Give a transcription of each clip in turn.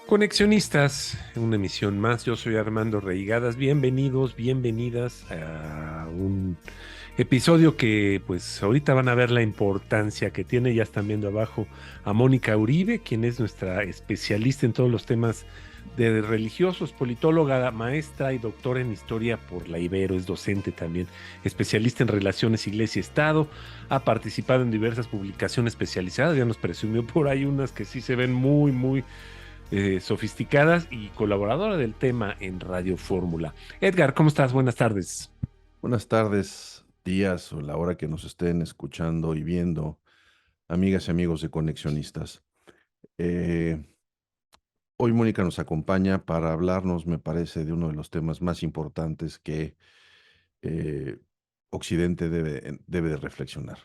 Conexionistas, una emisión más. Yo soy Armando Reigadas. Bienvenidos, bienvenidas a un episodio que pues ahorita van a ver la importancia que tiene. Ya están viendo abajo a Mónica Uribe, quien es nuestra especialista en todos los temas de religiosos, politóloga, maestra y doctora en historia por la Ibero, es docente también, especialista en relaciones Iglesia-Estado, ha participado en diversas publicaciones especializadas, ya nos presumió por ahí unas que sí se ven muy sofisticadas y colaboradora del tema en Radio Fórmula. Edgar, ¿cómo estás? Buenas tardes. Buenas tardes, días o la hora que nos estén escuchando y viendo, amigas y amigos de Conexionistas. Eh, Hoy Mónica nos acompaña para hablarnos, me parece, de uno de los temas más importantes que eh, Occidente debe de reflexionar.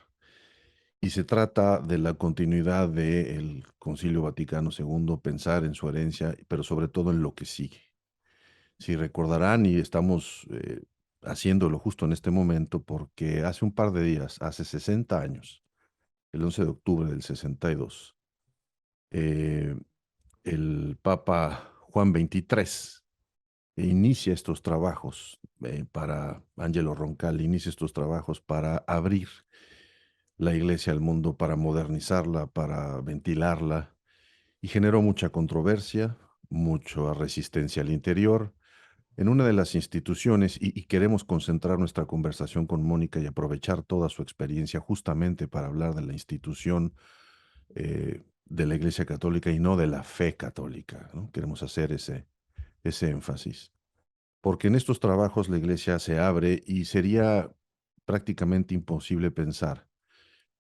Y se trata de la continuidad del Concilio Vaticano II, pensar en su herencia, pero sobre todo en lo que sigue. Si recordarán, y estamos haciéndolo justo en este momento, porque hace un par de días, hace 60 años, el 11 de octubre del 62, eh, el Papa Juan XXIII inicia estos trabajos para, Angelo Roncalli, inicia estos trabajos para abrir la iglesia al mundo, para modernizarla, para ventilarla, y generó mucha controversia, mucha resistencia al interior en una de las instituciones, y queremos concentrar nuestra conversación con Mónica y aprovechar toda su experiencia justamente para hablar de la institución de la Iglesia Católica y no de la fe católica, ¿no? Queremos hacer ese énfasis. Porque en estos trabajos la Iglesia se abre y sería prácticamente imposible pensar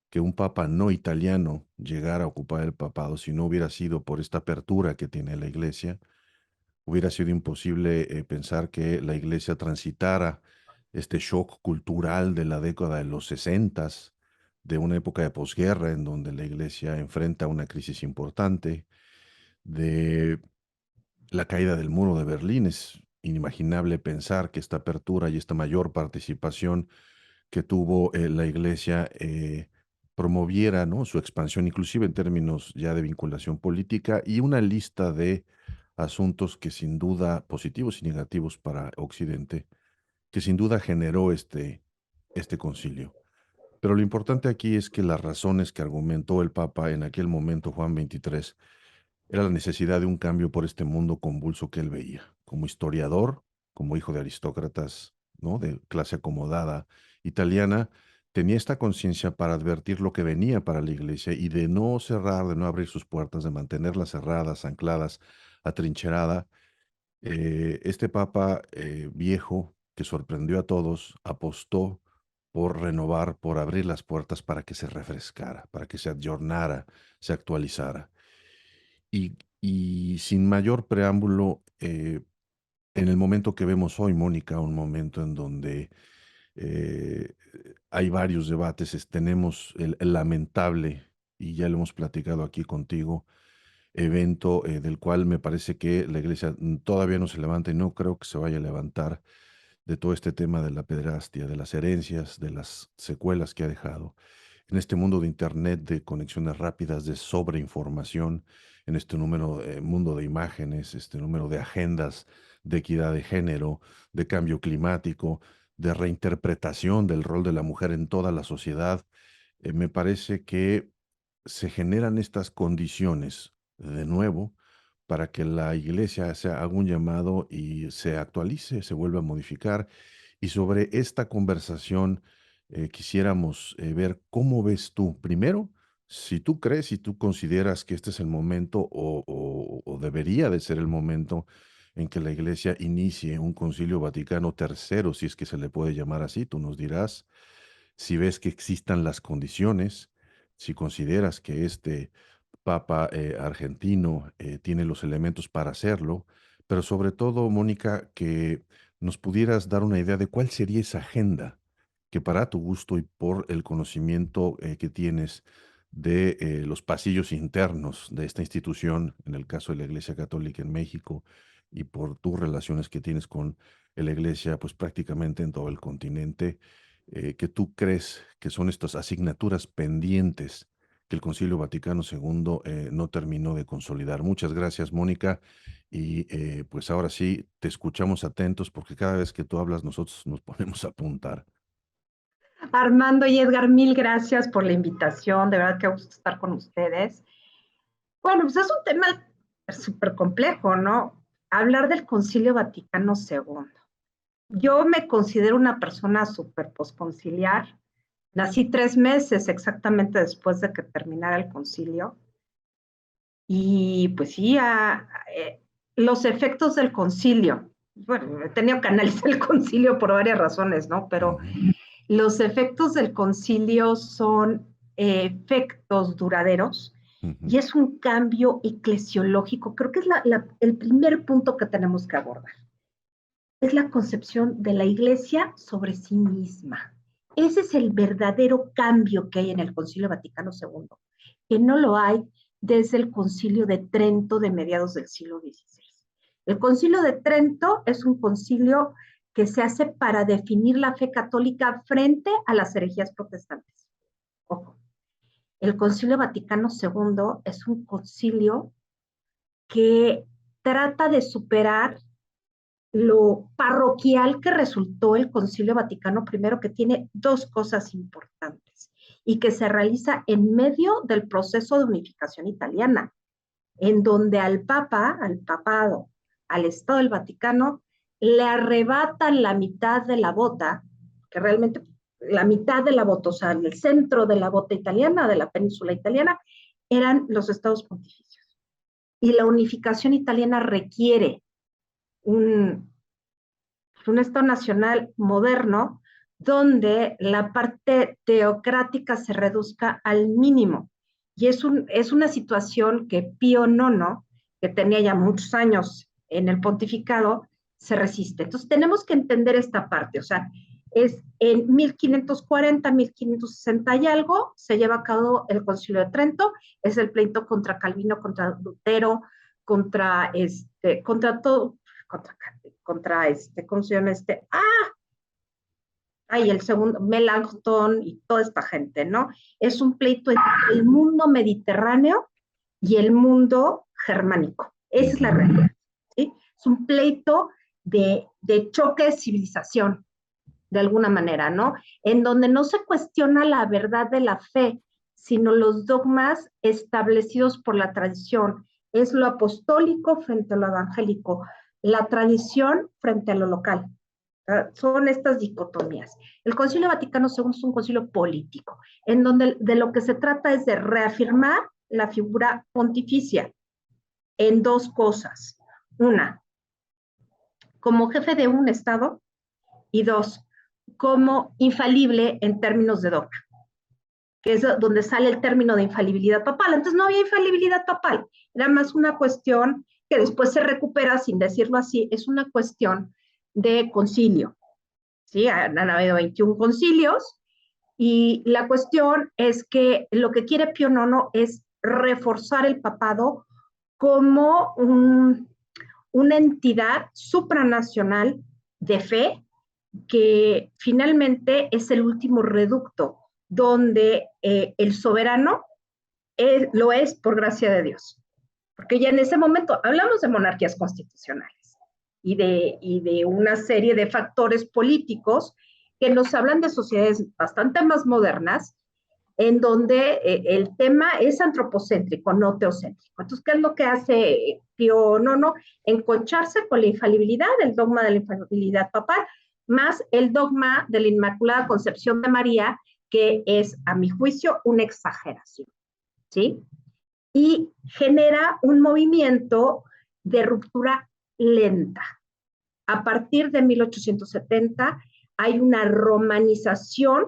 que un papa no italiano llegara a ocupar el papado si no hubiera sido por esta apertura que tiene la Iglesia. Hubiera sido imposible pensar que la iglesia transitara este shock cultural de la década de los 60, de una época de posguerra en donde la iglesia enfrenta una crisis importante, de la caída del muro de Berlín. Es inimaginable pensar que esta apertura y esta mayor participación que tuvo la iglesia promoviera, ¿no?, su expansión, inclusive en términos ya de vinculación política, y una lista de asuntos que sin duda positivos y negativos para Occidente, que sin duda generó este concilio. Pero lo importante aquí es que las razones que argumentó el Papa en aquel momento, Juan XXIII, era la necesidad de un cambio por este mundo convulso que él veía. Como historiador, como hijo de aristócratas, ¿no?, de clase acomodada italiana, tenía esta conciencia para advertir lo que venía para la iglesia y de no cerrar, de no abrir sus puertas, de mantenerlas cerradas, ancladas, atrincherada. Este papa viejo, que sorprendió a todos, apostó por renovar, por abrir las puertas para que se refrescara, para que se ayornara, se actualizara. Y sin mayor preámbulo, en el momento que vemos hoy, Mónica, un momento en donde eh, hay varios debates, tenemos el lamentable, y ya lo hemos platicado aquí contigo, evento del cual me parece que la iglesia todavía no se levanta y no creo que se vaya a levantar, de todo este tema de la pederastia, de las herencias, de las secuelas que ha dejado. En este mundo de Internet, de conexiones rápidas, de sobreinformación, en este mundo de imágenes, este número de agendas de equidad de género, de cambio climático, de reinterpretación del rol de la mujer en toda la sociedad, me parece que se generan estas condiciones de nuevo para que la iglesia se haga un llamado y se actualice, se vuelva a modificar. Y sobre esta conversación quisiéramos ver cómo ves tú, primero, si tú crees, si tú consideras que este es el momento o debería de ser el momento en que la iglesia inicie un concilio Vaticano III, si es que se le puede llamar así, tú nos dirás si ves que existan las condiciones, si consideras que este Papa argentino tiene los elementos para hacerlo, pero sobre todo, Mónica, que nos pudieras dar una idea de cuál sería esa agenda que para tu gusto y por el conocimiento que tienes de los pasillos internos de esta institución, en el caso de la Iglesia Católica en México, y por tus relaciones que tienes con la Iglesia, pues prácticamente en todo el continente, que tú crees que son estas asignaturas pendientes que el Concilio Vaticano II no terminó de consolidar. Muchas gracias, Mónica. Y pues ahora sí, te escuchamos atentos porque cada vez que tú hablas nosotros nos ponemos a apuntar. Armando y Edgar, mil gracias por la invitación, de verdad que gusto estar con ustedes. Bueno, pues es un tema súper complejo, ¿no? Hablar del Concilio Vaticano II. Yo me considero una persona súper posconciliar. Nací 3 meses exactamente después de que terminara el concilio. Y pues sí, los efectos del concilio. Bueno, he tenido que analizar el concilio por varias razones, ¿no? Pero los efectos del concilio son efectos duraderos y es un cambio eclesiológico. Creo que es el primer punto que tenemos que abordar. Es la concepción de la Iglesia sobre sí misma. Ese es el verdadero cambio que hay en el Concilio Vaticano II, que no lo hay desde el Concilio de Trento de mediados del siglo XVI. El Concilio de Trento es un concilio que se hace para definir la fe católica frente a las herejías protestantes. Ojo, el Concilio Vaticano II es un concilio que trata de superar lo parroquial que resultó el Concilio Vaticano I, que tiene dos cosas importantes y que se realiza en medio del proceso de unificación italiana, en donde al Papa, al papado, al Estado del Vaticano, le arrebatan la mitad de la bota, que realmente la mitad de la bota, o sea, el centro de la bota italiana, de la península italiana, eran los estados pontificios. Y la unificación italiana requiere un Estado nacional moderno donde la parte teocrática se reduzca al mínimo. Y es una situación que Pío IX, que tenía ya muchos años en el pontificado, se resiste. Entonces tenemos que entender esta parte, o sea, es en 1540, 1560 y algo, se lleva a cabo el Concilio de Trento, es el pleito contra Calvino, contra Lutero, contra todo, ¿cómo se llama el segundo, Melanchthon y toda esta gente, ¿no? Es un pleito entre el mundo mediterráneo y el mundo germánico. Esa es la realidad, ¿sí? Es un pleito de choque de civilización, de alguna manera, ¿no? En donde no se cuestiona la verdad de la fe, sino los dogmas establecidos por la tradición. Es lo apostólico frente a lo evangélico, la tradición frente a lo local. Son estas dicotomías. El Concilio Vaticano II es un concilio político, en donde de lo que se trata es de reafirmar la figura pontificia en dos cosas. Una, como jefe de un Estado, y dos, como infalible en términos de dogma, que es donde sale el término de infalibilidad papal. Entonces no había infalibilidad papal, era más una cuestión que después se recupera, sin decirlo así, es una cuestión de concilio. ¿Sí? Han habido 21 concilios y la cuestión es que lo que quiere Pío IX es reforzar el papado como una entidad supranacional de fe que finalmente es el último reducto donde el soberano lo es por gracia de Dios. Porque ya en ese momento hablamos de monarquías constitucionales y de una serie de factores políticos que nos hablan de sociedades bastante más modernas, en donde el tema es antropocéntrico, no teocéntrico. Entonces, ¿qué es lo que hace Pío IX? Enconcharse con la infalibilidad, el dogma de la infalibilidad papal, más el dogma de la Inmaculada Concepción de María, que es, a mi juicio, una exageración, ¿sí? Y genera un movimiento de ruptura lenta. A partir de 1870 hay una romanización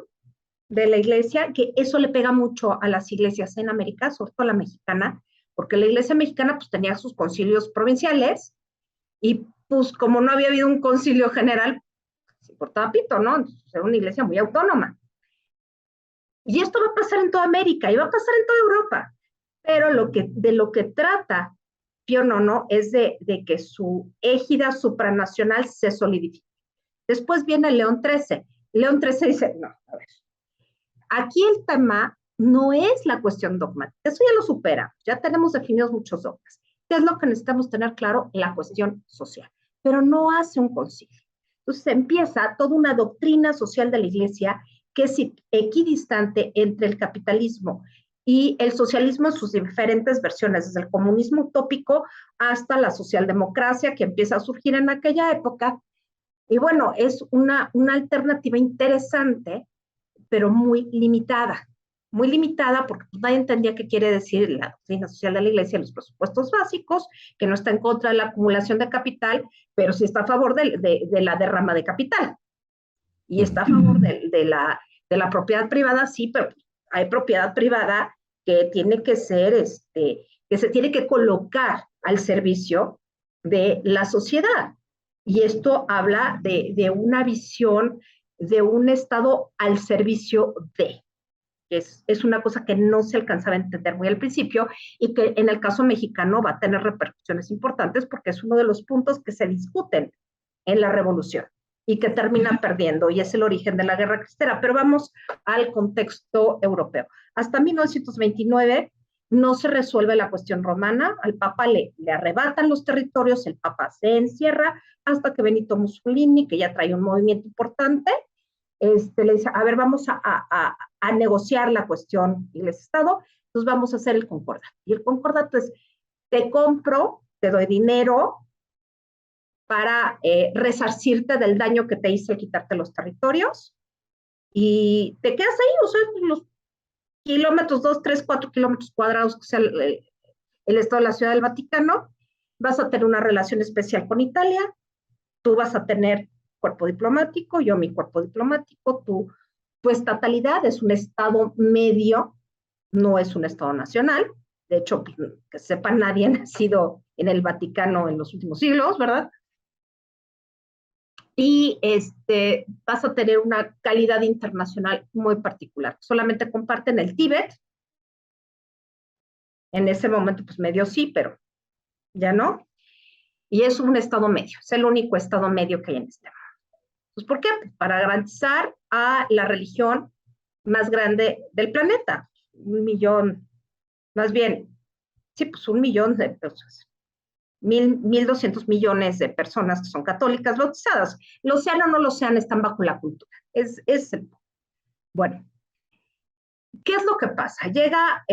de la iglesia, que eso le pega mucho a las iglesias en América, sobre todo a la mexicana, porque la iglesia mexicana pues tenía sus concilios provinciales y pues como no había habido un concilio general, se importaba pito, ¿no? Entonces, era una iglesia muy autónoma. Y esto va a pasar en toda América y va a pasar en toda Europa, pero de lo que trata Pío IX es de que su égida supranacional se solidifique. Después viene León XIII. León XIII dice, no, a ver, aquí el tema no es la cuestión dogmática, eso ya lo supera, ya tenemos definidos muchos dogmas. ¿Qué es lo que necesitamos tener claro? La cuestión social, pero no hace un concilio. Entonces empieza toda una doctrina social de la Iglesia que es equidistante entre el capitalismo y el socialismo en sus diferentes versiones, desde el comunismo utópico hasta la socialdemocracia que empieza a surgir en aquella época. Y bueno, es una alternativa interesante, pero muy limitada porque nadie entendía qué quiere decir la doctrina social de la Iglesia, los presupuestos básicos, que no está en contra de la acumulación de capital, pero sí está a favor de la derrama de capital. Y está a favor de la propiedad privada, sí, pero hay propiedad privada que tiene que ser, que se tiene que colocar al servicio de la sociedad. Y esto habla de una visión de un Estado al servicio de. Es una cosa que no se alcanzaba a entender muy al principio y que en el caso mexicano va a tener repercusiones importantes porque es uno de los puntos que se discuten en la revolución y que termina perdiendo, y es el origen de la guerra cristera. Pero vamos al contexto europeo. Hasta 1929 no se resuelve la cuestión romana, al Papa le arrebatan los territorios, el Papa se encierra hasta que Benito Mussolini, que ya trae un movimiento importante, le dice, a ver, vamos a negociar la cuestión Iglesia-Estado, entonces vamos a hacer el concordato. Y el concordato es, te compro, te doy dinero para resarcirte del daño que te hice quitarte los territorios y te quedas ahí, o sea, los kilómetros, 2, 3, 4 kilómetros cuadrados que sea el Estado de la Ciudad del Vaticano, vas a tener una relación especial con Italia, tú vas a tener cuerpo diplomático, yo mi cuerpo diplomático, tu estatalidad es un Estado medio, no es un Estado nacional, de hecho, que sepa, nadie ha nacido en el Vaticano en los últimos siglos, ¿verdad? Y vas a tener una calidad internacional muy particular. Solamente comparten el Tíbet, en ese momento pues medio sí, pero ya no, y es un Estado medio, es el único Estado medio que hay en este mundo. Pues, ¿por qué? Para garantizar a la religión más grande del planeta, 1 millón, más bien, sí, pues 1 millón de personas, 1.200 millones de personas que son católicas bautizadas. Lo sean o no lo sean, están bajo la cultura. Bueno, ¿qué es lo que pasa? Llega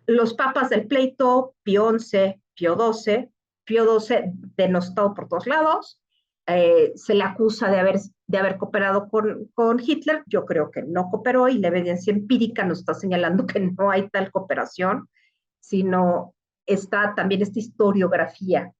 los papas del pleito, Pío XI, Pío XII, Pío XII denostado por todos lados, se le acusa de haber cooperado con Hitler. Yo creo que no cooperó y la evidencia empírica nos está señalando que no hay tal cooperación, sino está también esta historiografía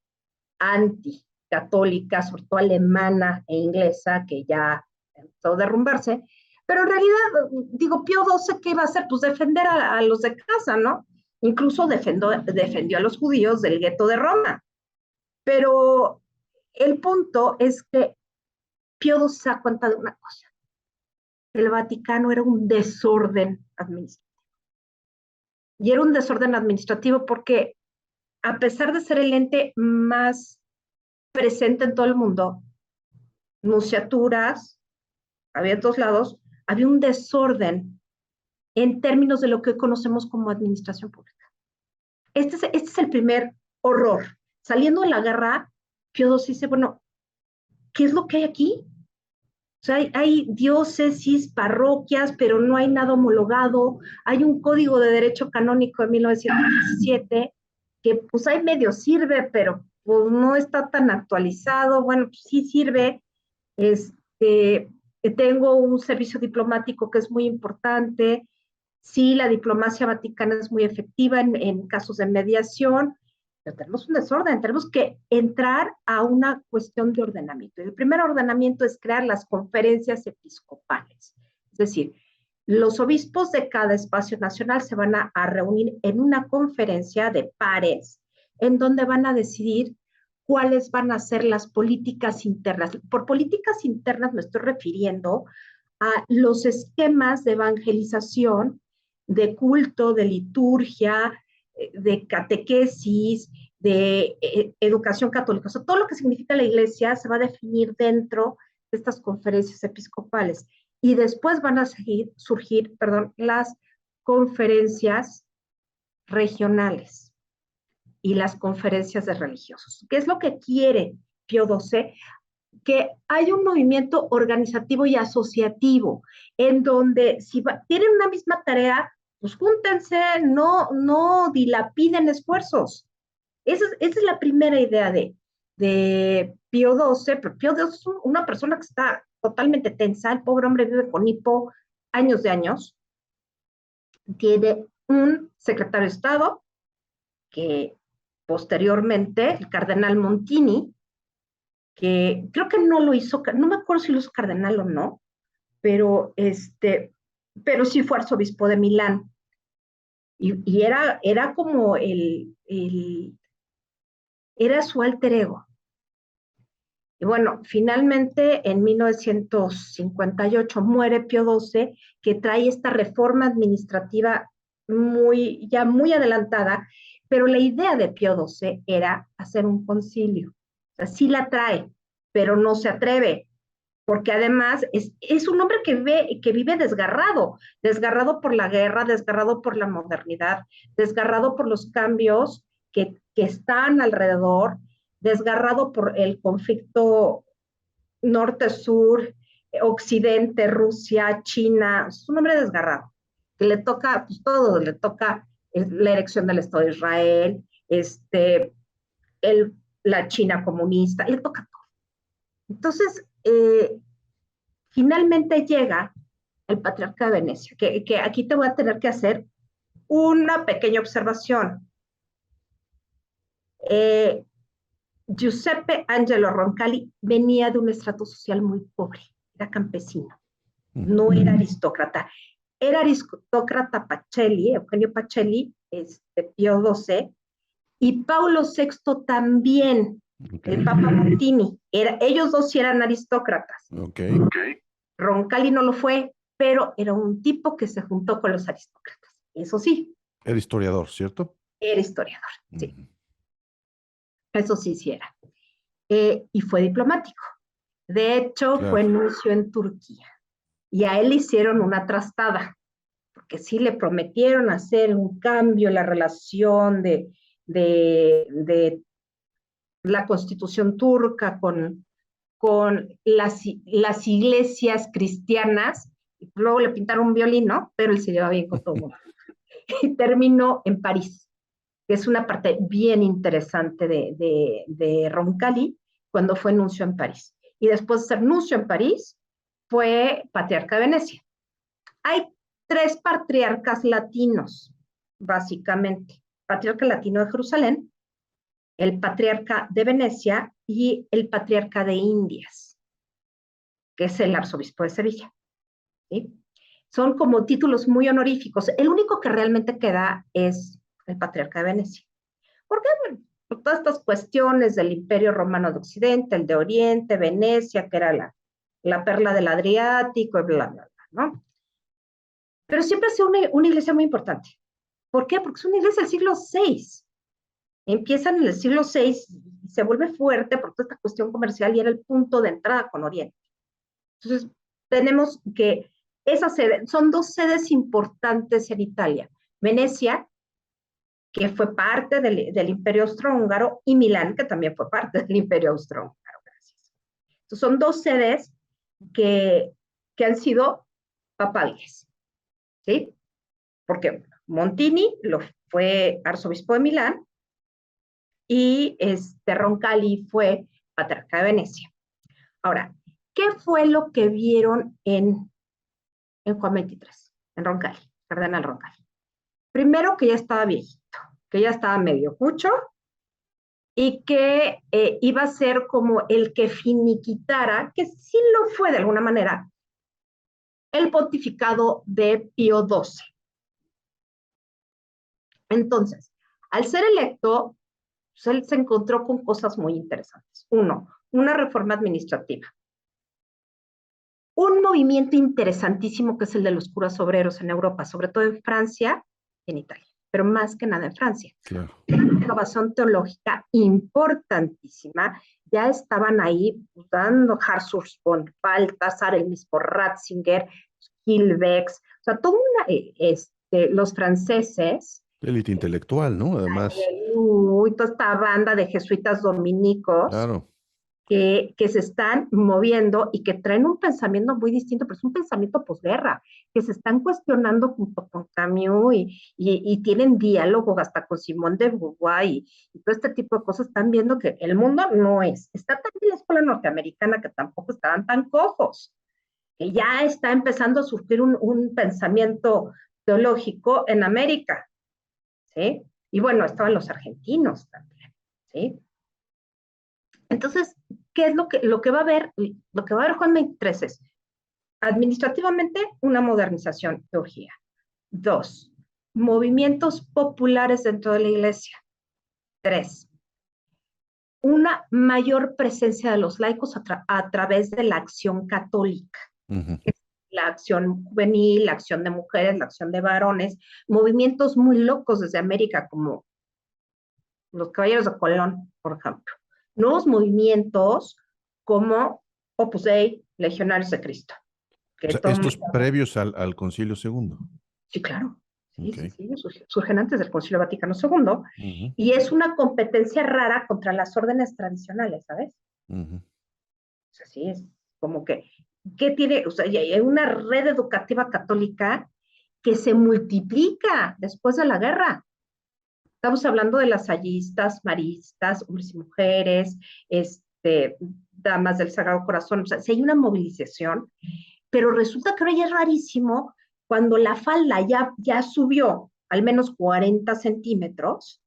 anticatólica, sobre todo alemana e inglesa, que ya empezó a derrumbarse. Pero en realidad, digo, Pío XII, ¿qué iba a hacer? Pues defender a los de casa, ¿no? Incluso defendió a los judíos del gueto de Roma. Pero el punto es que Pío XII se da cuenta de una cosa. El Vaticano era un desorden administrativo. Y era un desorden administrativo porque, a pesar de ser el ente más presente en todo el mundo, nunciaturas, había en todos lados, había un desorden en términos de lo que hoy conocemos como administración pública. Este es el primer horror. Saliendo de la guerra, Pío XII dice, bueno, ¿qué es lo que hay aquí? O sea, hay diócesis, parroquias, pero no hay nada homologado. Hay un código de derecho canónico de 1917 que pues ahí medio sirve, pero pues no está tan actualizado. Bueno, pues sí sirve. Tengo un servicio diplomático que es muy importante. Sí, la diplomacia vaticana es muy efectiva en casos de mediación, pero tenemos un desorden, tenemos que entrar a una cuestión de ordenamiento. El primer ordenamiento es crear las conferencias episcopales, es decir, los obispos de cada espacio nacional se van a reunir en una conferencia de pares, en donde van a decidir cuáles van a ser las políticas internas. Por políticas internas me estoy refiriendo a los esquemas de evangelización, de culto, de liturgia, de catequesis, de educación católica. O sea, todo lo que significa la Iglesia se va a definir dentro de estas conferencias episcopales. y después van a surgir, las conferencias regionales y las conferencias de religiosos. ¿Qué es lo que quiere Pío XII? Que hay un movimiento organizativo y asociativo en donde si tienen una misma tarea, pues júntense, no dilapiden esfuerzos. Esa es la primera idea de Pío XII, pero Pío XII es una persona que está totalmente tensa, el pobre hombre vive con hipo años de años, tiene un secretario de Estado que posteriormente, el cardenal Montini, que creo que no lo hizo, no me acuerdo si lo hizo cardenal o no, pero sí fue arzobispo de Milán. Y era como era su alter ego. Y bueno, finalmente en 1958 muere Pío XII, que trae esta reforma administrativa ya muy adelantada, pero la idea de Pío XII era hacer un concilio. O sea, sí la trae, pero no se atreve, porque además es un hombre que vive desgarrado por la guerra, desgarrado por la modernidad, desgarrado por los cambios que están alrededor, desgarrado por el conflicto norte-sur, occidente, Rusia, China. Es un hombre desgarrado, que le toca pues, todo, le toca la erección del Estado de Israel, la China comunista, le toca todo. Entonces, finalmente llega el patriarca de Venecia, que aquí te voy a tener que hacer una pequeña observación. Giuseppe Angelo Roncalli venía de un estrato social muy pobre, era campesino, no era aristócrata. Era aristócrata Pacelli, Eugenio Pacelli, Pío XII, y Paulo VI también, el Papa Montini. Ellos dos sí eran aristócratas. Roncalli no lo fue, pero era un tipo que se juntó con los aristócratas. Eso sí. Era historiador, ¿cierto? Era historiador, sí. Eso sí, sí era. Y fue diplomático. De hecho, fue nuncio en Turquía. Y a él le hicieron una trastada, porque sí le prometieron hacer un cambio en la relación de la constitución turca con las iglesias cristianas. Y luego le pintaron un violín, ¿no? Pero él se lleva bien con todo el mundo. Y terminó en París, que es una parte bien interesante de Roncalli, cuando fue nuncio en París. Y después de ser nuncio en París, fue patriarca de Venecia. Hay 3 patriarcas latinos, básicamente. Patriarca latino de Jerusalén, el patriarca de Venecia y el patriarca de Indias, que es el arzobispo de Sevilla. ¿Sí? Son como títulos muy honoríficos. El único que realmente queda es el patriarca de Venecia. ¿Por qué? Bueno, por todas estas cuestiones del Imperio Romano de Occidente, el de Oriente, Venecia, que era la perla del Adriático, y bla, bla, bla, ¿no? Pero siempre ha sido una iglesia muy importante. ¿Por qué? Porque es una iglesia del siglo VI. Empiezan en el siglo VI y se vuelve fuerte por toda esta cuestión comercial y era el punto de entrada con Oriente. Entonces, tenemos que son 2 sedes importantes en Italia. Venecia, que fue parte del Imperio Austrohúngaro, y Milán, que también fue parte del Imperio Austrohúngaro. Gracias. Entonces, son 2 sedes que han sido papales. ¿Sí? Porque Montini fue arzobispo de Milán y Roncalli fue patriarca de Venecia. Ahora, ¿qué fue lo que vieron en Juan XXIII, en Roncalli, cardenal Roncalli? Primero, que ya estaba viejito, que ya estaba medio cucho y que iba a ser como el que finiquitara, que sí lo fue de alguna manera, el pontificado de Pío XII. Entonces, al ser electo, pues él se encontró con cosas muy interesantes. 1, una reforma administrativa. Un movimiento interesantísimo que es el de los curas obreros en Europa, sobre todo en Francia y en Italia, pero más que nada en Francia. Claro. Una innovación teológica importantísima ya estaban ahí dando Hartshorst von Balthasar, el mismo Ratzinger, Hilbeck, o sea, los franceses, Élite intelectual, ¿no? Además, y toda esta banda de jesuitas dominicos claro. que se están moviendo y que traen un pensamiento muy distinto, pero es un pensamiento posguerra, que se están cuestionando junto con Camus y tienen diálogo hasta con Simone de Beauvoir y todo este tipo de cosas, están viendo que el mundo no es. Está también la escuela norteamericana, que tampoco estaban tan cojos, que ya está empezando a surgir un pensamiento teológico en América, ¿sí? Y bueno, estaban los argentinos también, ¿sí? Entonces, ¿qué es lo que va a haber? Lo que va a haber Juan 23 es, administrativamente, una modernización de orgía. Dos, movimientos populares dentro de la iglesia. Tres, una mayor presencia de los laicos a través de la acción católica. Ujú. La acción juvenil, la acción de mujeres, la acción de varones, movimientos muy locos desde América, como los caballeros de Colón, por ejemplo. Nuevos movimientos como Opus Dei, Legionarios de Cristo. O sea, estos previos al Concilio Segundo. Sí, claro. Sí, Ok. sí, sí, surgen antes del Concilio Vaticano II. Ujú, Y es una competencia rara contra las órdenes tradicionales, ¿sabes? ujú. O sea, sí, es como que tiene, o sea, hay una red educativa católica que se multiplica después de la guerra. Estamos hablando de lasallistas, maristas, hombres y mujeres, damas del Sagrado Corazón. O sea, si hay una movilización, pero resulta que ahora ya es rarísimo cuando la falda ya subió al menos 40 centímetros.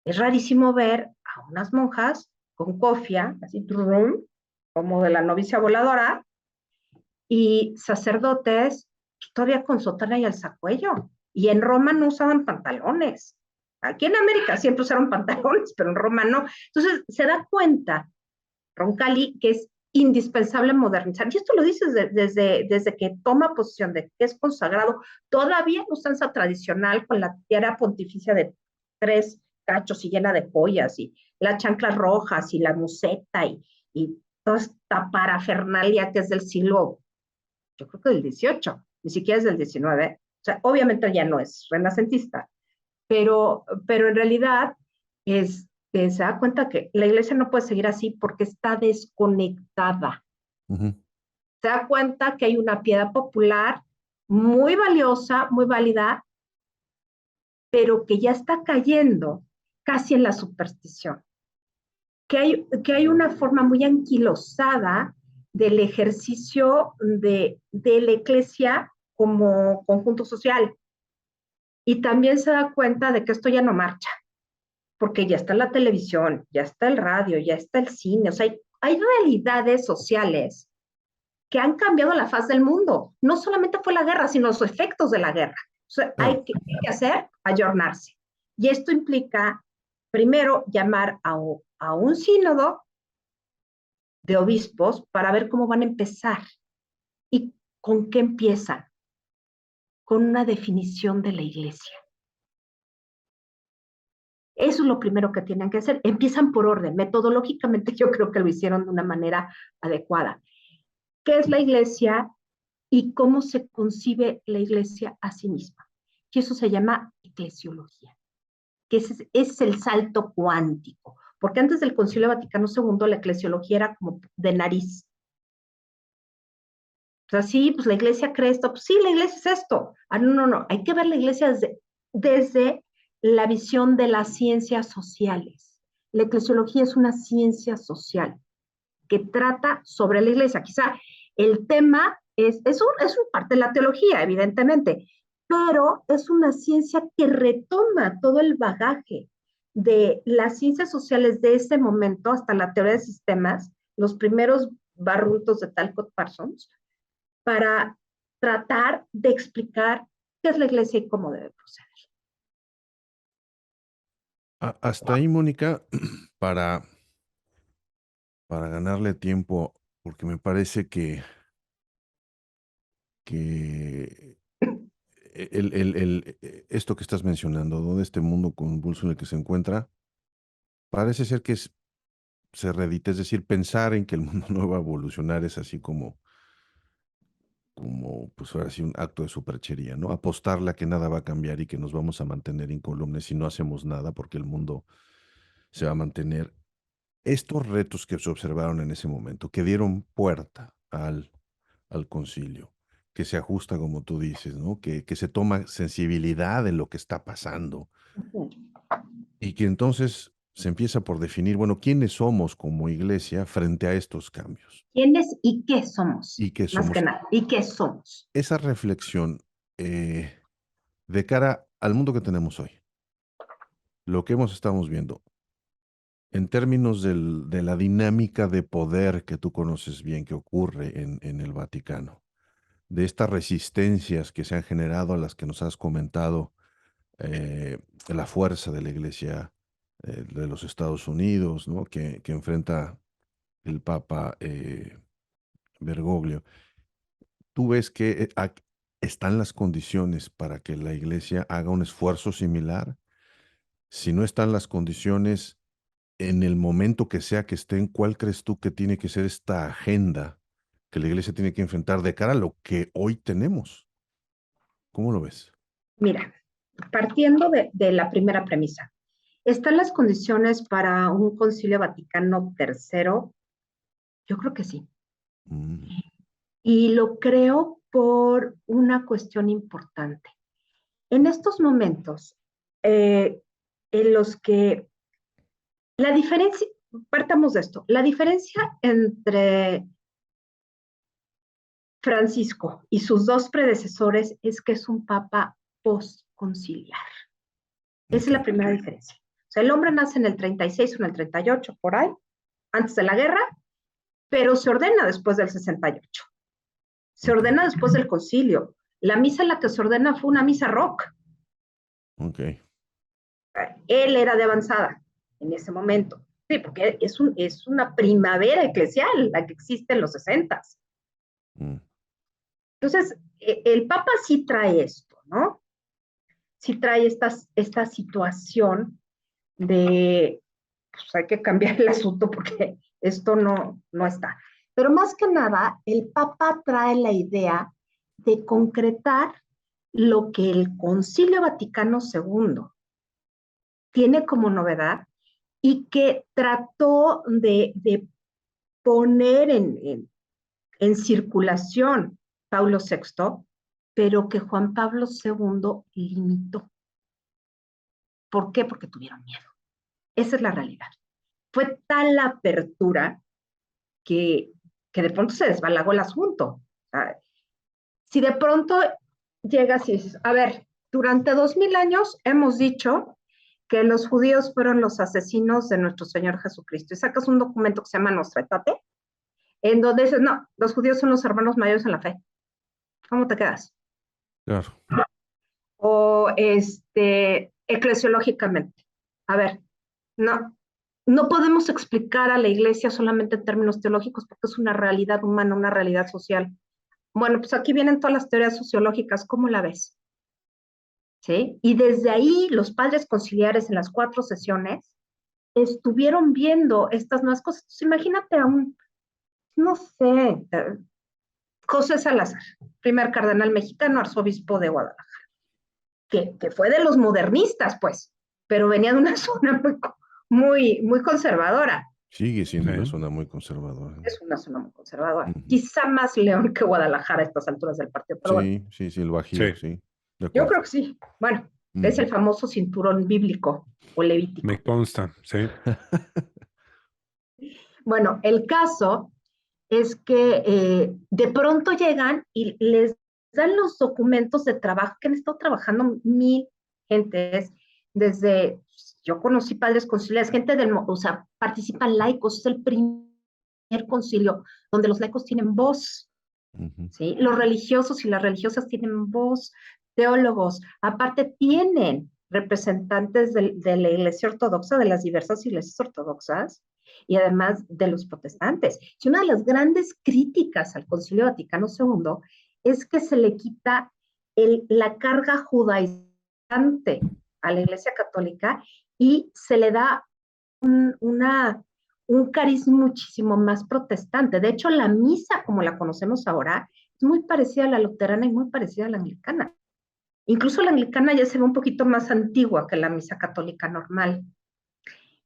Es rarísimo ver a unas monjas con cofia, así, trum, como de la novicia voladora, y sacerdotes todavía con sotana y alzacuello. Y en Roma no usaban pantalones. Aquí en América siempre usaron pantalones, pero en Roma no. Entonces se da cuenta Roncalli que es indispensable modernizar. Y esto lo dices desde que toma posición de que es consagrado. Todavía no usanza tradicional con la tiara pontificia de 3 cachos y llena de joyas, y las chanclas rojas y la museta y toda esta parafernalia que es del siglo, yo creo que del 18, ni siquiera es del 19. O sea, obviamente ya no es renacentista, pero en realidad se da cuenta que la iglesia no puede seguir así porque está desconectada. Ujú. Se da cuenta que hay una piedad popular muy valiosa, muy válida, pero que ya está cayendo casi en la superstición. Que hay una forma muy anquilosada del ejercicio de la iglesia como conjunto social. Y también se da cuenta de que esto ya no marcha, porque ya está la televisión, ya está el radio, ya está el cine. O sea, hay realidades sociales que han cambiado la faz del mundo. No solamente fue la guerra, sino los efectos de la guerra. O sea, Claro. ¿qué que hacer? Ayornarse. Y esto implica, primero, llamar a un sínodo de obispos para ver cómo van a empezar y con qué empiezan. Con una definición de la iglesia. Eso es lo primero que tienen que hacer. Empiezan por orden. Metodológicamente yo creo que lo hicieron de una manera adecuada. ¿Qué es la iglesia y cómo se concibe la iglesia a sí misma? Y eso se llama eclesiología, que es el salto cuántico. Porque antes del Concilio Vaticano II la eclesiología era como de nariz. O sea, sí, pues la iglesia cree esto. Pues sí, la iglesia es esto. No. Hay que ver la iglesia desde la visión de las ciencias sociales. La eclesiología es una ciencia social que trata sobre la iglesia. Quizá el tema es parte de la teología, evidentemente, pero es una ciencia que retoma todo el bagaje de las ciencias sociales de ese momento hasta la teoría de sistemas, los primeros barruntos de Talcott Parsons, para tratar de explicar qué es la iglesia y cómo debe proceder. Hasta ahí, Mónica, para, para ganarle tiempo, porque me parece que esto que estás mencionando, ¿no? De este mundo convulso en el que se encuentra, parece ser que es se reedite. Es decir, pensar en que el mundo no va a evolucionar es así como pues ahora sí, un acto de superchería, ¿no? Apostarle a que nada va a cambiar y que nos vamos a mantener incólumes si no hacemos nada porque el mundo se va a mantener. Estos retos que se observaron en ese momento, que dieron puerta al concilio, que se ajusta, como tú dices, ¿no? Que se toma sensibilidad de lo que está pasando y que entonces se empieza por definir, bueno, quiénes somos como iglesia frente a estos cambios ¿Quiénes y qué somos? y qué Más que somos. nada, ¿y qué somos? Esa reflexión de cara al mundo que tenemos hoy, lo que estamos viendo, en términos de la dinámica de poder que tú conoces bien que ocurre en el Vaticano, de estas resistencias que se han generado a las que nos has comentado, la fuerza de la Iglesia de los Estados Unidos, ¿no? que enfrenta el Papa Bergoglio. ¿Tú ves que están las condiciones para que la Iglesia haga un esfuerzo similar? Si no están las condiciones, en el momento que sea que estén, ¿cuál crees tú que tiene que ser esta agenda que la Iglesia tiene que enfrentar de cara a lo que hoy tenemos? ¿Cómo lo ves? Mira, partiendo de la primera premisa, ¿están las condiciones para un concilio Vaticano tercero? Yo creo que sí. Mm, Y lo creo por una cuestión importante. En estos momentos, en los que la diferencia, partamos de esto, la diferencia entre Francisco y sus dos predecesores es que es un papa postconciliar. Esa es la ok. primera diferencia. O sea, el hombre nace en el 36 o en el 38, por ahí, antes de la guerra, pero se ordena después del 68. Se Ok, ordena después del concilio. La misa en la que se ordena fue una misa rock. ok. Él era de avanzada en ese momento. Sí, porque es una primavera eclesial la que existe en los 60. Mm, Entonces, el Papa sí trae esto, ¿no? Sí trae esta situación de, pues hay que cambiar el asunto porque esto no está. Pero más que nada, el Papa trae la idea de concretar lo que el Concilio Vaticano II tiene como novedad y que trató de poner en circulación Pablo VI, pero que Juan Pablo II limitó. ¿Por qué? Porque tuvieron miedo. Esa es la realidad. Fue tal la apertura que de pronto se desbalagó el asunto. O sea, si de pronto llegas y dices, a ver, durante 2000 años hemos dicho que los judíos fueron los asesinos de nuestro Señor Jesucristo y sacas un documento que se llama Nostra Aetate, en donde dices, no, los judíos son los hermanos mayores en la fe. ¿Cómo te quedas? claro. O eclesiológicamente. A ver, no podemos explicar a la iglesia solamente en términos teológicos porque es una realidad humana, una realidad social. Bueno, pues aquí vienen todas las teorías sociológicas, ¿cómo la ves? ¿Sí? Y desde ahí los padres conciliares en las 4 sesiones estuvieron viendo estas nuevas cosas. Entonces, imagínate a no sé, José Salazar, primer cardenal mexicano, arzobispo de Guadalajara, que fue de los modernistas, pues, pero venía de una zona muy conservadora. Sigue siendo una Sí. zona muy conservadora. Es una zona muy conservadora. Ujú. Quizá más León que Guadalajara a estas alturas del partido, pero bueno, Sí, sí, sí, el Sí, Bajío, sí, de yo acuerdo. creo que sí. Bueno, es el Ujú. famoso cinturón bíblico o me levítico. consta, sí. Bueno, el caso es que de pronto llegan y les dan los documentos de trabajo que han estado trabajando mil gentes desde, yo conocí padres conciliares, gente o sea, participan laicos, es el primer concilio donde los laicos tienen voz, Ujú. ¿sí? Los religiosos y las religiosas tienen voz, teólogos, aparte tienen representantes de la iglesia ortodoxa, de las diversas iglesias ortodoxas, y además de los protestantes. Y una de las grandes críticas al Concilio Vaticano II es que se le quita la carga judaizante a la iglesia católica y se le da una un cariz muchísimo más protestante. De hecho, la misa, como la conocemos ahora, es muy parecida a la luterana y muy parecida a la anglicana. Incluso la anglicana ya se ve un poquito más antigua que la misa católica normal.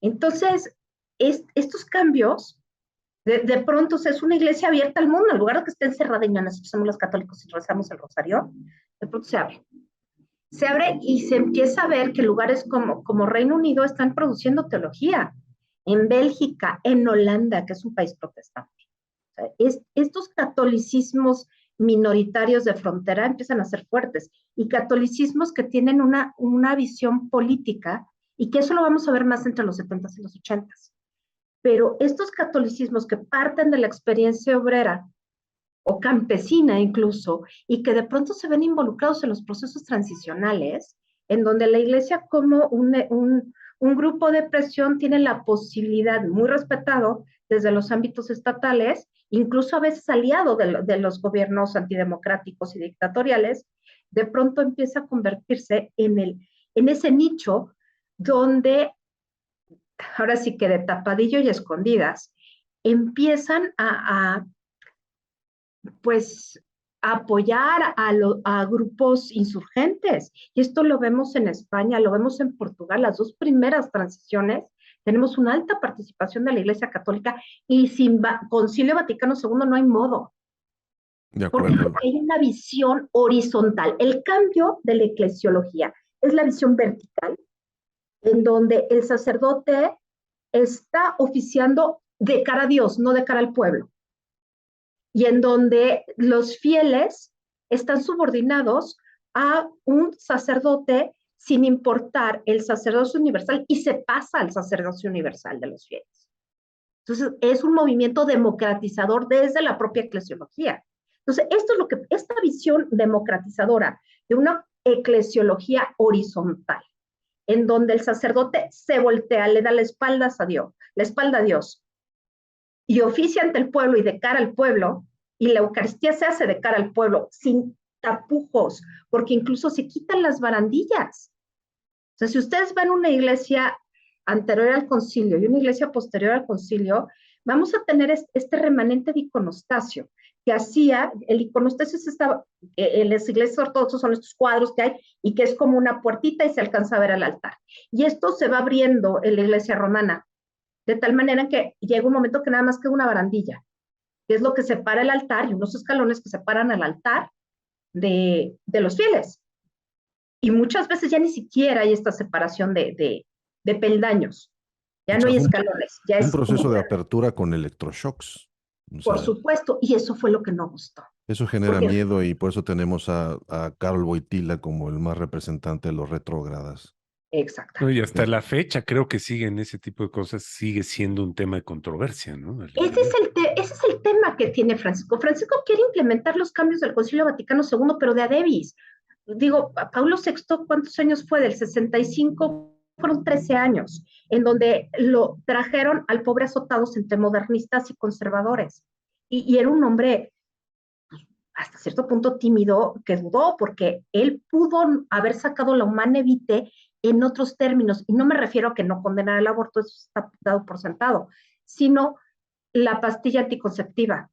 Entonces, estos cambios, de pronto, o sea, es una iglesia abierta al mundo, en lugar de que esté encerrada y no, nosotros somos los católicos y rezamos el rosario, de pronto se abre. Se abre y se empieza a ver que lugares como Reino Unido están produciendo teología. En Bélgica, en Holanda, que es un país protestante. O sea, estos catolicismos minoritarios de frontera empiezan a ser fuertes y catolicismos que tienen una visión política y que eso lo vamos a ver más entre los 70s y los 80s. Pero estos catolicismos que parten de la experiencia obrera o campesina incluso, y que de pronto se ven involucrados en los procesos transicionales, en donde la iglesia como un grupo de presión tiene la posibilidad, muy respetado desde los ámbitos estatales, incluso a veces aliado de los gobiernos antidemocráticos y dictatoriales, de pronto empieza a convertirse en ese nicho donde, ahora sí que de tapadillo y escondidas, empiezan pues apoyar a grupos insurgentes. Y esto lo vemos en España, lo vemos en Portugal, las dos primeras transiciones, tenemos una alta participación de la Iglesia Católica y sin Concilio Vaticano II no hay modo. De acuerdo. Porque hay una visión horizontal. El cambio de la eclesiología es la visión vertical, en donde el sacerdote está oficiando de cara a Dios, no de cara al pueblo. Y en donde los fieles están subordinados a un sacerdote sin importar el sacerdocio universal y se pasa al sacerdocio universal de los fieles. Entonces, es un movimiento democratizador desde la propia eclesiología. Entonces, esto es lo que, esta visión democratizadora de una eclesiología horizontal, en donde el sacerdote se voltea, le da la espalda a Dios, y oficia ante el pueblo y de cara al pueblo, y la Eucaristía se hace de cara al pueblo, sin tapujos, porque incluso se quitan las barandillas. O sea, si ustedes ven una iglesia anterior al concilio y una iglesia posterior al concilio, vamos a tener este remanente de iconostasio, que hacía, el iconostasio en las iglesias ortodoxas son estos cuadros que hay, y que es como una puertita y se alcanza a ver al altar. Y esto se va abriendo en la iglesia romana, de tal manera que llega un momento que nada más queda una barandilla, que es lo que separa el altar y unos escalones que separan al altar de los fieles. Y muchas veces ya ni siquiera hay esta separación de peldaños, ya no hay escalones. Ya un proceso de apertura con electroshocks. Por supuesto, y eso fue lo que no gustó. Eso genera miedo y por eso tenemos a Karol Wojtyla como el más representante de los retrógradas. Exacto. No, y hasta la fecha creo que siguen ese tipo de cosas, sigue siendo un tema de controversia, ¿no? Ese es el tema que tiene Francisco. Francisco quiere implementar los cambios del Concilio Vaticano II, pero de a debis. Digo, Pablo VI, ¿cuántos años fue? Del 65, fueron 13 años, en donde lo trajeron al pobre azotados entre modernistas y conservadores. Y era un hombre hasta cierto punto tímido, que dudó, porque él pudo haber sacado la Humanae Vitae en otros términos, y no me refiero a que no condenara el aborto, eso está dado por sentado, sino la pastilla anticonceptiva.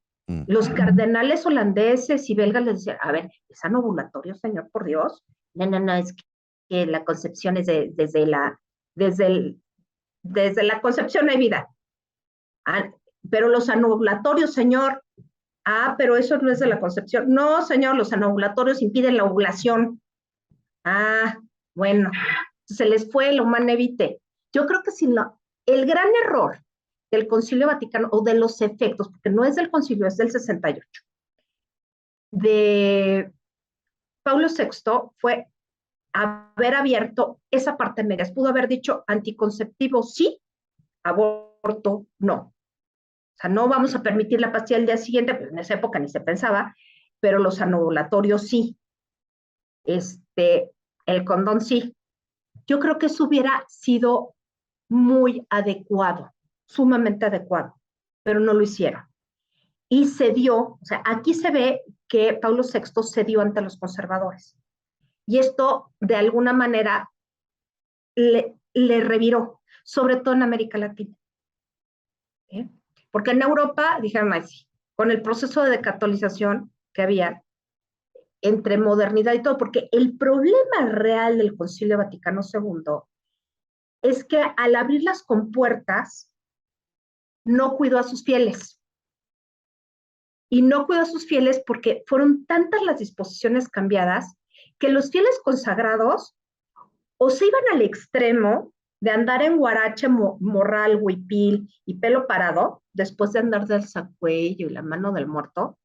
Los cardenales holandeses y belgas les decían, a ver, ¿es anovulatorio, señor, por Dios? No, es que la concepción es desde la concepción hay vida. Pero los anovulatorios, señor, pero eso no es de la concepción. No, señor, los anovulatorios impiden la ovulación. Bueno, se les fue la Humanae Vitae. Yo creo que el gran error del Concilio Vaticano, o de los efectos, porque no es del Concilio, es del 68, de Pablo VI, fue haber abierto esa parte media. Pudo haber dicho anticonceptivo sí, aborto no. O sea, no vamos a permitir la pastilla el día siguiente, pues en esa época ni se pensaba, pero los anovulatorios sí. El condón sí. Yo creo que eso hubiera sido muy adecuado, sumamente adecuado, pero no lo hicieron. Y cedió, o sea, aquí se ve que Pablo VI cedió ante los conservadores. Y esto, de alguna manera, le reviró, sobre todo en América Latina. ¿sí? Porque en Europa dijeron así, con el proceso de decatolización que había entre modernidad y todo, porque el problema real del Concilio Vaticano II es que al abrir las compuertas no cuidó a sus fieles. Y no cuidó a sus fieles porque fueron tantas las disposiciones cambiadas que los fieles consagrados o se iban al extremo de andar en guarache, morral, huipil y pelo parado, después de andar del sacuello y la mano del muerto,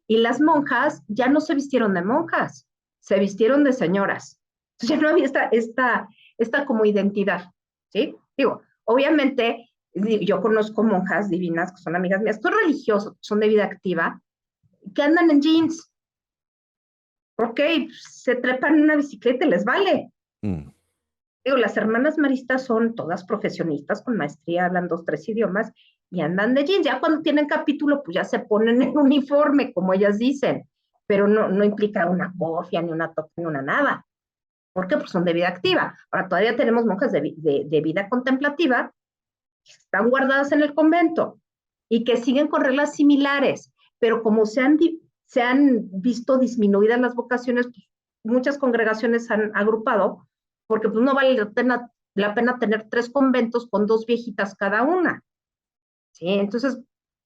y las monjas ya no se vistieron de monjas, se vistieron de señoras. Entonces ya no había esta como identidad, ¿sí? Digo, obviamente yo conozco monjas divinas que son amigas mías, son religiosas, son de vida activa, que andan en jeans. Ok, se trepan en una bicicleta y les vale. Digo, las hermanas maristas son todas profesionistas con maestría, hablan 2, 3 idiomas y andan de jeans. Ya cuando tienen capítulo, pues ya se ponen en uniforme, como ellas dicen, pero no implica una cofia, ni una toca, ni una nada. ¿Por qué? Pues son de vida activa. Ahora todavía tenemos monjas de vida contemplativa que están guardadas en el convento y que siguen con reglas similares, pero como se han visto disminuidas las vocaciones, pues, muchas congregaciones han agrupado, porque pues no vale la pena tener 3 conventos con 2 viejitas cada una. ¿Sí? Entonces,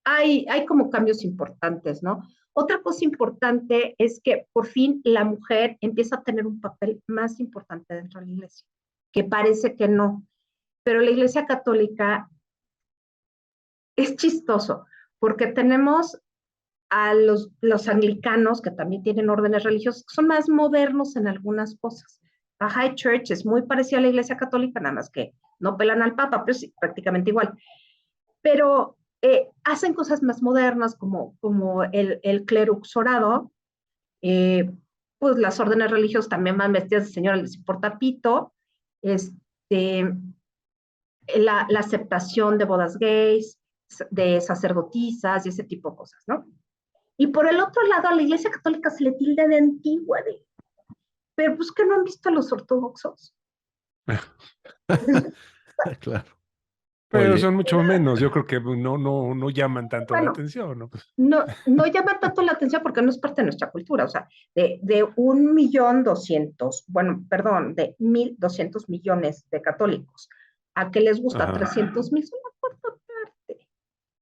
hay como cambios importantes, ¿no? Otra cosa importante es que por fin la mujer empieza a tener un papel más importante dentro de la iglesia, que parece que no, pero la iglesia católica es chistoso, porque tenemos a los anglicanos, que también tienen órdenes religiosas, que son más modernos en algunas cosas. La High Church es muy parecida a la iglesia católica, nada más que no pelan al Papa, pero sí, prácticamente igual. Pero hacen cosas más modernas, como el clero uxorado, pues las órdenes religiosas también van vestidas de señora, les importa pito, la aceptación de bodas gays, de sacerdotisas y ese tipo de cosas, ¿no? Y por el otro lado, a la iglesia católica se le tilda de antigua, pero pues que no han visto a los ortodoxos. Claro. Pero Oye, son mucho menos, yo creo que no llaman tanto la Bueno, atención, ¿no? no llama tanto la atención porque no es parte de nuestra cultura, o sea, de 1.200.000, bueno, perdón, de 1.200 millones de católicos, a que les gusta Ajá. 300.000, son la cuarta parte.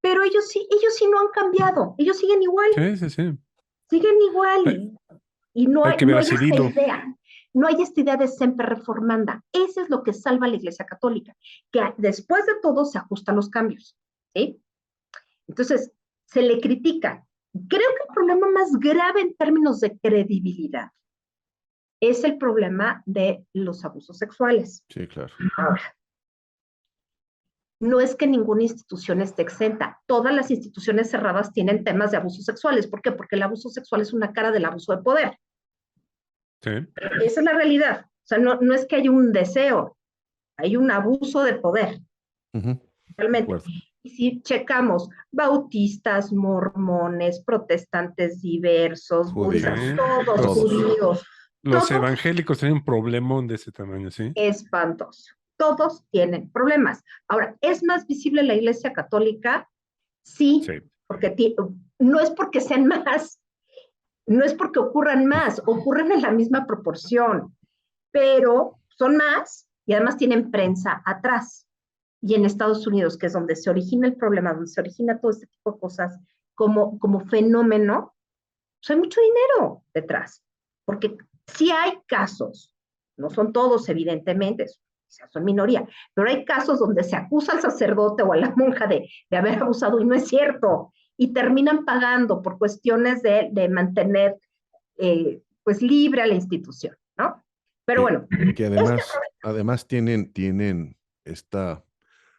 Pero ellos sí no han cambiado, ellos siguen igual, Sí. siguen igual, Hay, y no hay hay, que ver no a hay esta Cirilo. idea, no hay esta idea de semper reformanda. Eso es lo que salva a la iglesia católica, que después de todo se ajusta a los cambios, ¿sí? Entonces, se le critica. Creo que el problema más grave en términos de credibilidad es el problema de los abusos sexuales. sí, claro. Ahora, no es que ninguna institución esté exenta. Todas las instituciones cerradas tienen temas de abusos sexuales. ¿Por qué? Porque el abuso sexual es una cara del abuso de poder. Sí. Esa es la realidad. O sea, no es que haya un deseo, hay un abuso de poder, realmente. Y si checamos bautistas, mormones, protestantes diversos, budistas, Judíos. todos Los, judíos, los todos evangélicos tienen un problemón de ese tamaño, ¿sí? espantosos. Todos tienen problemas. Ahora, ¿es más visible la Iglesia Católica? Sí, Sí. porque no es porque sean más, no es porque ocurran más, ocurren en la misma proporción, pero son más y además tienen prensa atrás. Y en Estados Unidos, que es donde se origina el problema, donde se origina todo este tipo de cosas como fenómeno, pues hay mucho dinero detrás. Porque sí hay casos, no son todos evidentemente, son minoría, pero hay casos donde se acusa al sacerdote o a la monja de haber abusado y no es cierto, y terminan pagando por cuestiones de mantener pues libre a la institución, ¿no? Pero bueno. Que además tienen esta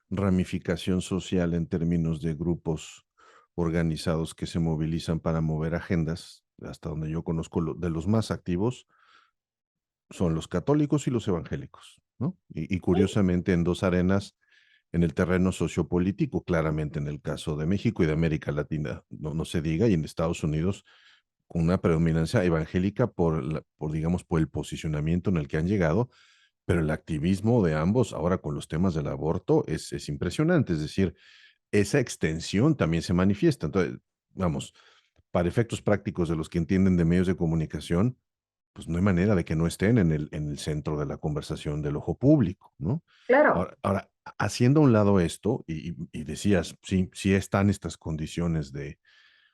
ramificación social en términos de grupos organizados que se movilizan para mover agendas, hasta donde yo conozco de los más activos, son los católicos y los evangélicos, ¿no? Y curiosamente en 2 arenas, en el terreno sociopolítico, claramente en el caso de México y de América Latina, no se diga, y en Estados Unidos, con una predominancia evangélica digamos, por el posicionamiento en el que han llegado, pero el activismo de ambos ahora con los temas del aborto es impresionante. Es decir, esa extensión también se manifiesta. Entonces, vamos, para efectos prácticos de los que entienden de medios de comunicación, pues no hay manera de que no estén en el centro de la conversación del ojo público, ¿no? Claro. Ahora, haciendo a un lado esto, y decías, sí, sí están estas condiciones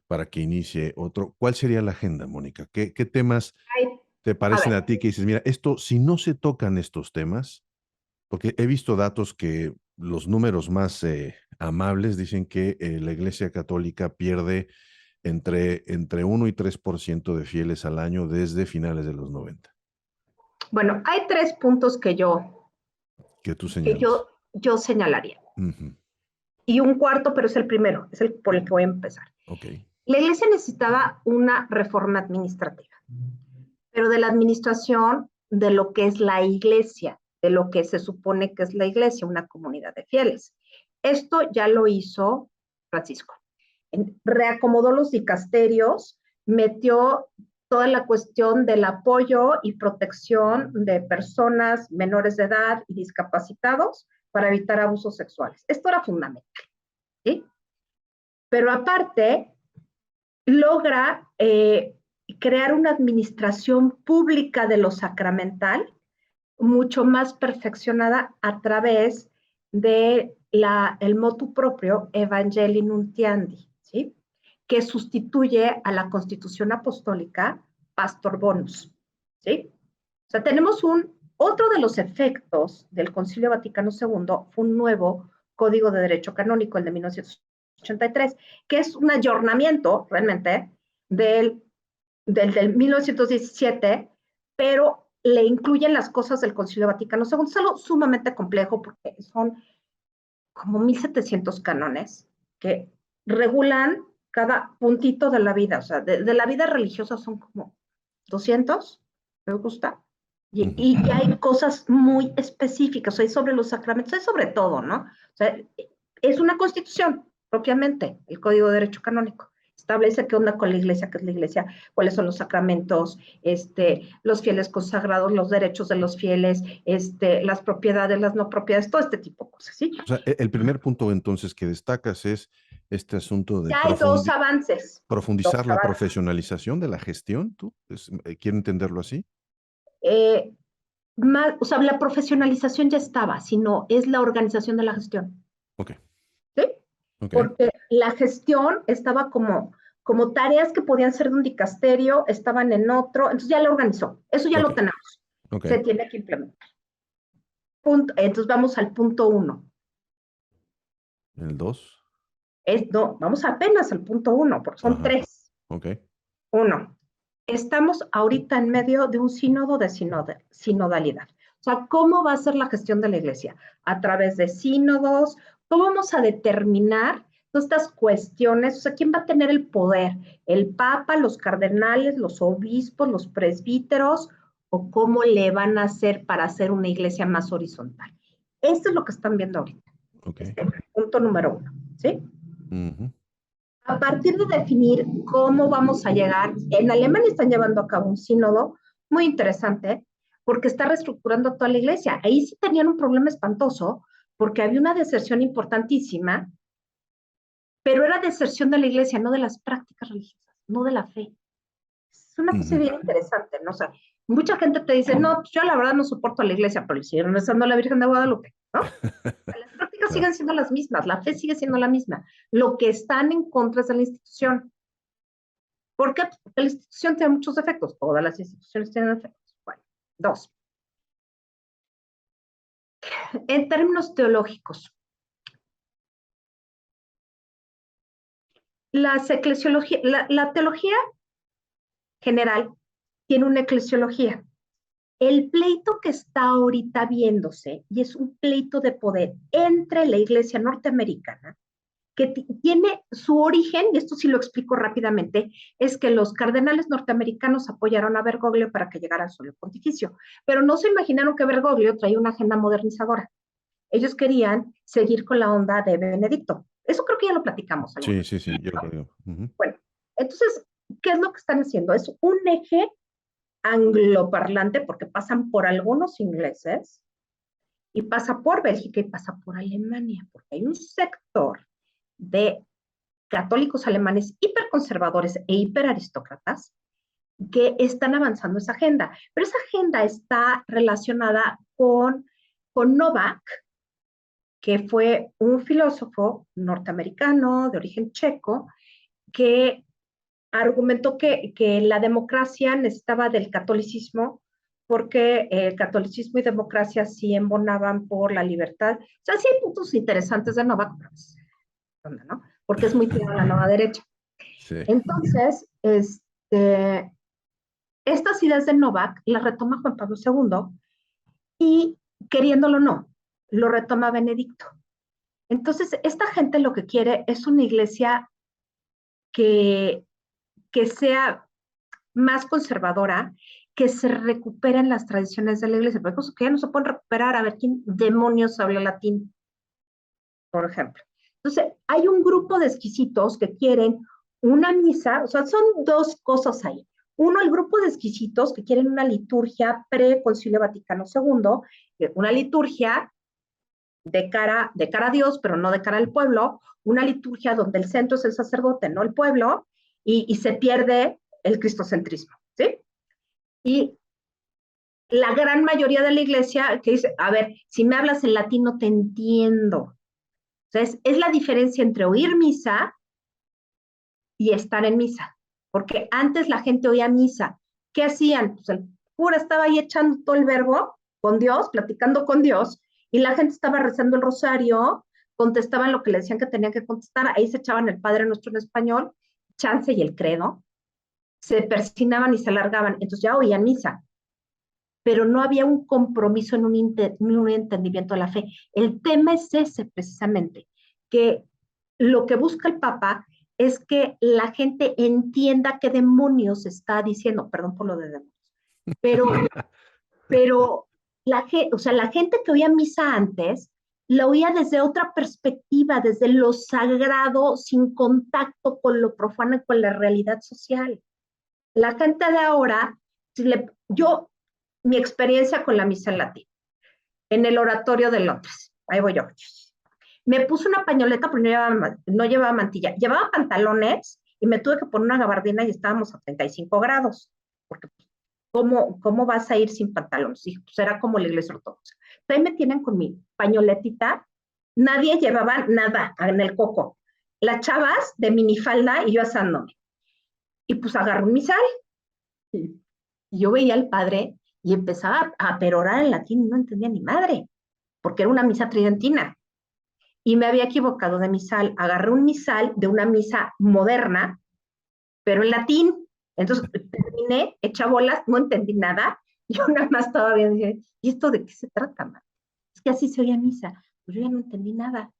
para que inicie otro, ¿cuál sería la agenda, Mónica? ¿Qué temas Hay- te a parecen ver, a ti que dices, mira, esto, si no se tocan estos temas, porque he visto datos que los números más amables dicen que la Iglesia Católica pierde entre 1 y 3% de fieles al año desde finales de los 90. bueno, hay tres puntos Que tú que señalas. yo señalaría. Ujú. Y un cuarto, pero es el primero, es el por el que voy a empezar. Ok. La iglesia necesitaba una reforma administrativa, pero de la administración de lo que es la iglesia, de lo que se supone que es la iglesia, una comunidad de fieles. Esto ya lo hizo Francisco. Reacomodó los dicasterios, metió toda la cuestión del apoyo y protección de personas menores de edad y discapacitados para evitar abusos sexuales. Esto era fundamental, ¿sí? Pero aparte, logra crear una administración pública de lo sacramental mucho más perfeccionada a través de el motu propio Evangelii Nuntiandi, ¿sí? Que sustituye a la Constitución Apostólica Pastor Bonus, ¿sí? O sea, tenemos otro de los efectos del Concilio Vaticano II fue un nuevo Código de Derecho Canónico, el de 1983, que es un ayornamiento realmente del 1917, pero le incluyen las cosas del Concilio Vaticano II. Es algo sumamente complejo porque son como 1700 cánones que regulan cada puntito de la vida. O sea, de la vida religiosa son como 200, me gusta. Ujú. Y hay cosas muy específicas, hay sobre los sacramentos, hay sobre todo, ¿no? O sea, es una constitución, propiamente, el Código de Derecho Canónico. Establece qué onda con la iglesia, qué es la iglesia, cuáles son los sacramentos, los fieles consagrados, los derechos de los fieles, las propiedades, las no propiedades, todo este tipo de cosas, ¿sí? O sea, el primer punto entonces que destacas es este asunto de Ya hay dos avances. profundizar Dos la avances. profesionalización de la gestión. ¿Tú quiero entenderlo así? Eh, o sea, la profesionalización ya estaba, sino es la organización de la gestión. Ok, ¿Sí? ok, Porque la gestión estaba como tareas que podían ser de un dicasterio, estaban en otro, entonces ya lo organizó. Eso ya ok, lo tenemos. ok. Se tiene que implementar. Entonces vamos al punto 1. El 2. No, vamos apenas al punto 1, porque son Ajá, 3. ok. 1. Estamos ahorita en medio de un sínodo de sinodalidad. O sea, ¿cómo va a ser la gestión de la iglesia? A través de sínodos, ¿cómo vamos a determinar todas estas cuestiones? O sea, ¿quién va a tener el poder? ¿El papa, los cardenales, los obispos, los presbíteros? ¿O cómo le van a hacer para hacer una iglesia más horizontal? Esto es lo que están viendo ahorita. Ok. Punto número 1, ¿sí? Ujú. A partir de definir cómo vamos a llegar, en Alemania están llevando a cabo un sínodo muy interesante porque está reestructurando toda la iglesia. Ahí sí tenían un problema espantoso porque había una deserción importantísima, pero era deserción de la iglesia, no de las prácticas religiosas, no de la fe. Es una cosa Ujú. bien interesante, ¿no? O sea, mucha gente te dice, no, pues yo la verdad no soporto a la iglesia, pero siguieron rezando a la Virgen de Guadalupe, ¿no? Las prácticas Claro. siguen siendo las mismas, la fe sigue siendo la misma. Lo que están en contra es de la institución. ¿Por qué? Porque la institución tiene muchos defectos. Todas las instituciones tienen defectos. Bueno, 2. En términos teológicos, la teología general tiene una eclesiología. El pleito que está ahorita viéndose, y es un pleito de poder entre la iglesia norteamericana, que tiene su origen, y esto sí lo explico rápidamente, es que los cardenales norteamericanos apoyaron a Bergoglio para que llegara al suelo pontificio, pero no se imaginaron que Bergoglio traía una agenda modernizadora. Ellos querían seguir con la onda de Benedicto. Eso creo que ya lo platicamos alguna Sí, vez. sí, sí, yo lo creo. Ujú. Bueno, entonces, ¿qué es lo que están haciendo? Es un eje angloparlante porque pasan por algunos ingleses y pasa por Bélgica y pasa por Alemania, porque hay un sector de católicos alemanes hiperconservadores e hiperaristócratas que están avanzando esa agenda. Pero esa agenda está relacionada con Novak, que fue un filósofo norteamericano de origen checo, que argumentó que la democracia necesitaba del catolicismo porque el catolicismo y democracia sí embonaban por la libertad. O sea, sí hay puntos interesantes de Novak, ¿no? Porque es muy tirado a la nueva derecha. Sí. Entonces, estas ideas de Novak las retoma Juan Pablo II y, queriéndolo o no, lo retoma Benedicto. Entonces, esta gente lo que quiere es una iglesia que sea más conservadora, que se recuperen las tradiciones de la iglesia, porque que ya no se pueden recuperar. A ver, ¿quién demonios habla latín? Por ejemplo. Entonces, hay un grupo de exquisitos que quieren una misa, o sea, son dos cosas ahí. Uno, el grupo de exquisitos que quieren una liturgia pre-Concilio Vaticano II, una liturgia de cara a Dios, pero no de cara al pueblo, una liturgia donde el centro es el sacerdote, no el pueblo, y se pierde el cristocentrismo, ¿sí? Y la gran mayoría de la iglesia que dice, a ver, si me hablas en latín no te entiendo. O sea, es la diferencia entre oír misa y estar en misa. Porque antes la gente oía misa. ¿Qué hacían? Pues el cura estaba ahí echando todo el verbo con Dios, platicando con Dios, y la gente estaba rezando el rosario, contestaban lo que le decían que tenían que contestar, ahí se echaban el Padre Nuestro en español, chance y el credo, se persinaban y se alargaban, entonces ya oían misa, pero no había un compromiso en un entendimiento de la fe. El tema es ese precisamente, que lo que busca el Papa es que la gente entienda qué demonios está diciendo, perdón por lo de demonios, pero o sea, la gente que oía misa antes, la oía desde otra perspectiva, desde lo sagrado, sin contacto con lo profano y con la realidad social. La gente de ahora, mi experiencia con la misa en latín, en el oratorio de Londres, ahí voy yo. Me puse una pañoleta porque no llevaba mantilla, llevaba pantalones y me tuve que poner una gabardina y estábamos a 35 grados, porque ¿cómo vas a ir sin pantalones? Y pues era como la iglesia ortodoxa. Ahí me tienen con mi pañoletita, nadie llevaba nada en el coco. Las chavas de minifalda y yo asándome. Y pues agarré mi sal. Y yo veía al padre y empezaba a perorar en latín y no entendía ni madre, porque era una misa tridentina. Y me había equivocado de misal. Agarré un misal de una misa moderna, pero en latín. Entonces terminé hecha bolas, no entendí nada. Yo nada más estaba viendo y dije, ¿y esto de qué se trata, man? Es que así se oía misa. Pues yo ya no entendí nada.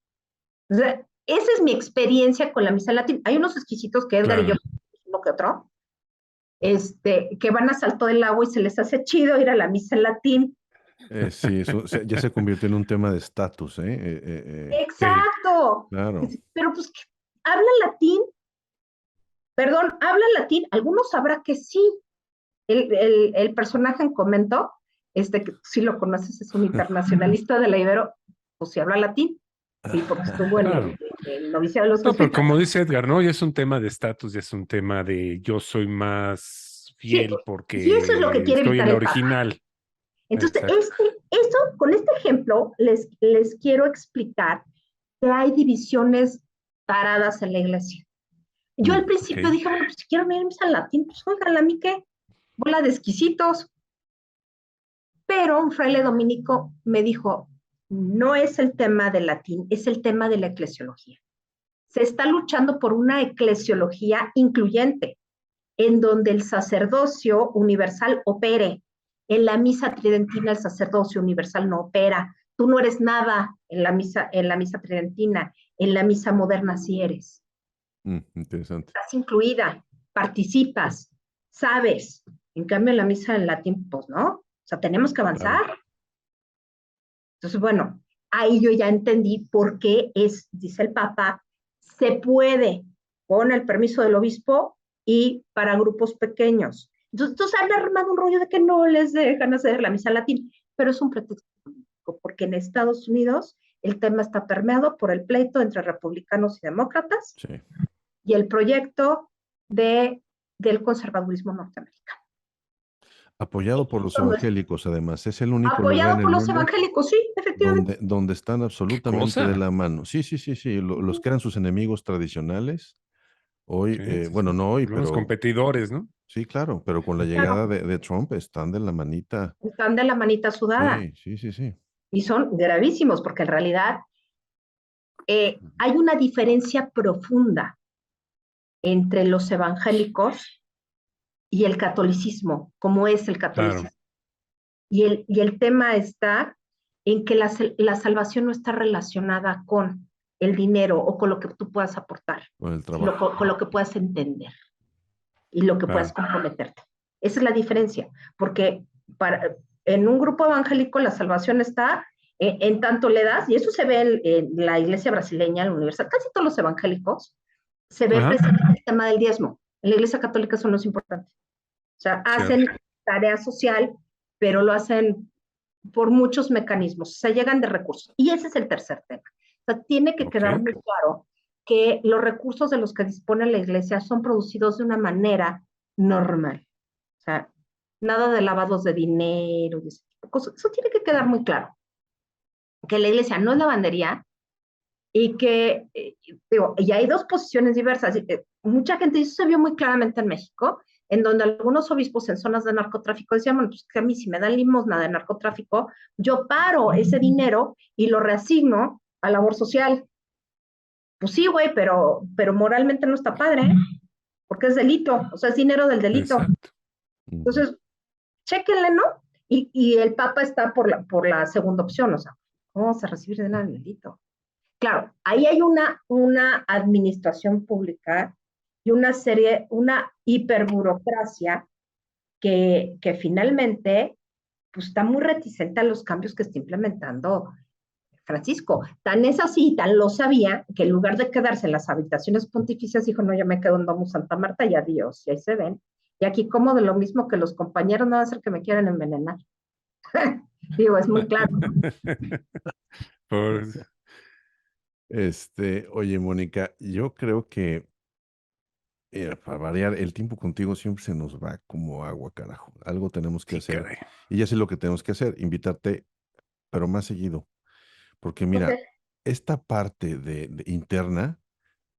O sea, esa es mi experiencia con la misa en latín. Hay unos exquisitos que Edgar y yo, uno que otro, que van a Salto del Agua y se les hace chido ir a la misa en latín. Sí, eso ya se convirtió en un tema de estatus, Exacto. Claro. Pero pues, ¿hablan latín? Perdón, ¿hablan latín? Algunos sabrá que sí. El personaje en comento, que si lo conoces, es un internacionalista de la Ibero, pues sí habla latín. Sí, porque estuvo en Claro. el noviciado de los No, pero jesuitas. como dice Edgar, ¿no? Ya es un tema de estatus, ya es un tema de yo soy más fiel Sí, porque y eso es lo que quiere estoy en evitar la el Papa. original. Entonces, Exacto. con este ejemplo, les quiero explicar que hay divisiones paradas en la iglesia. Yo al principio dije, bueno, pues si quiero irme al latín, pues oigan, a mí qué, bola de exquisitos. Pero un fraile dominico me dijo, no es el tema del latín, es el tema de la eclesiología. Se está luchando por una eclesiología incluyente, en donde el sacerdocio universal opere. En la misa tridentina el sacerdocio universal no opera. Tú no eres nada en la misa tridentina, en la misa moderna sí eres. Interesante. Estás incluida, participas, sabes. En cambio, en la misa en latín, pues no. O sea, tenemos que avanzar. Claro. Entonces, bueno, ahí yo ya entendí por qué dice el Papa, se puede, con el permiso del obispo y para grupos pequeños. Entonces han armado un rollo de que no les dejan hacer la misa en latín, pero es un pretexto político, porque en Estados Unidos el tema está permeado por el pleito entre republicanos y demócratas Sí. y el proyecto del conservadurismo norteamericano. Apoyado por los evangélicos, además. Es el único lugar Apoyado en el por los mundo evangélicos, sí, efectivamente. donde están absolutamente de cosa? la mano. Sí, sí, sí, sí. Los que eran sus enemigos tradicionales, hoy, Sí, sí, bueno, sí. no hoy, Los pero competidores, ¿no? sí, claro, pero con la Claro, llegada de Trump están de la manita. están de la manita sudada Sí, sí, sí, sí. y son gravísimos porque en realidad hay una diferencia profunda entre los evangélicos y el catolicismo, como es el Claro, catolicismo. Y el tema está en que la salvación no está relacionada con el dinero o con lo que tú puedas aportar, Con el sino trabajo. con lo que puedas entender y lo que puedas claro. comprometerte. Esa es la diferencia, porque en un grupo evangélico la salvación está en tanto le das, y eso se ve en la iglesia brasileña, en la universidad, casi todos los evangélicos, se ve Ajá, precisamente el tema del diezmo. En la iglesia católica eso no es importante. O sea, hacen cierto. tarea social, pero lo hacen por muchos mecanismos, o sea, llegan de recursos. Y ese es el tercer tema. O sea, tiene que Ok. quedar muy claro que los recursos de los que dispone la iglesia son producidos de una manera normal. O sea, nada de lavados de dinero y ese tipo de cosas. Eso tiene que quedar muy claro. Que la iglesia no es lavandería y que, digo, y hay dos posiciones diversas. Mucha gente, y eso se vio muy claramente en México, en donde algunos obispos en zonas de narcotráfico decían, bueno, pues que a mí si me dan limosna de narcotráfico, yo paro ese dinero y lo reasigno a labor social. Pues sí, güey, pero moralmente no está padre, ¿eh? Porque es delito, o sea, es dinero del delito. Exacto. Entonces, chéquenle, ¿no? Y el Papa está por la segunda opción, o sea, ¿cómo vamos a recibir dinero del delito? Claro, ahí hay una administración pública y una hiperburocracia que finalmente pues, está muy reticente a los cambios que está implementando Francisco. Tan es así, tan lo sabía, que en lugar de quedarse en las habitaciones pontificias, dijo, no, yo me quedo en Domus Santa Marta y adiós, y ahí se ven. Y aquí como de lo mismo que los compañeros, no va a ser que me quieran envenenar. Digo, es muy claro. Por- Oye, Mónica, yo creo que para variar, el tiempo contigo siempre se nos va como agua, carajo. Algo tenemos que Sí, hacer. caray. Y ya sé lo que tenemos que hacer, invitarte, pero más seguido. Porque Ok. mira, esta parte de interna,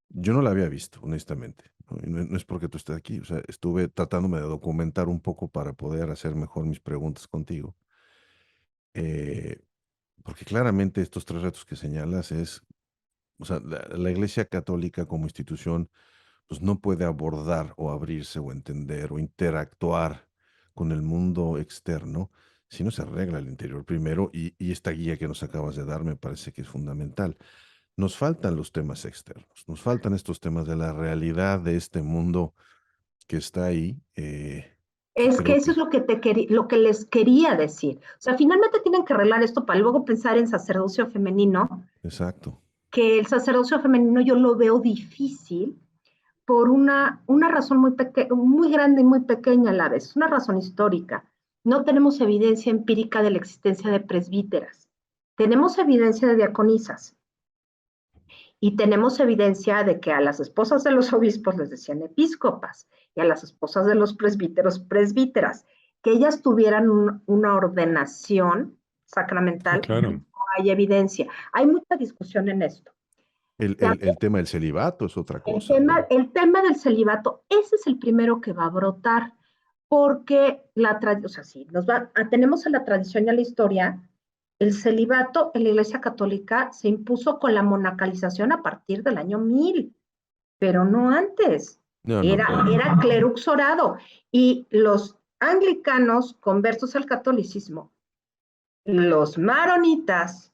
yo no la había visto, honestamente. ¿No? Y no es porque tú estés aquí. O sea, estuve tratándome de documentar un poco para poder hacer mejor mis preguntas contigo. Eh, Porque claramente estos tres retos que señalas es, o sea, la Iglesia Católica como institución pues no puede abordar o abrirse o entender o interactuar con el mundo externo si no se arregla el interior primero y esta guía que nos acabas de dar me parece que es fundamental. Nos faltan los temas externos, nos faltan estos temas de la realidad de este mundo que está ahí, que Es que creo eso que... es lo que les quería decir. O sea, finalmente tienen que arreglar esto para luego pensar en sacerdocio femenino, Exacto. que el sacerdocio femenino yo lo veo difícil por una razón muy grande y muy pequeña a la vez, una razón histórica. No tenemos evidencia empírica de la existencia de presbíteras. Tenemos evidencia de diaconisas y tenemos evidencia de que a las esposas de los obispos les decían episcopas y a las esposas de los presbíteros presbíteras, que ellas tuvieran una ordenación Sí, sacramental, claro. no hay evidencia. Hay mucha discusión en esto. El tema del celibato es otra cosa, ¿no? El tema del celibato, ese es el primero que va a brotar, porque o sea, sí, tenemos en la tradición y en la historia, el celibato en la Iglesia Católica se impuso con la monacalización a partir del año 1000, pero no antes. No, no, Era, claro. era clero uxorado. Y los anglicanos conversos al catolicismo, los maronitas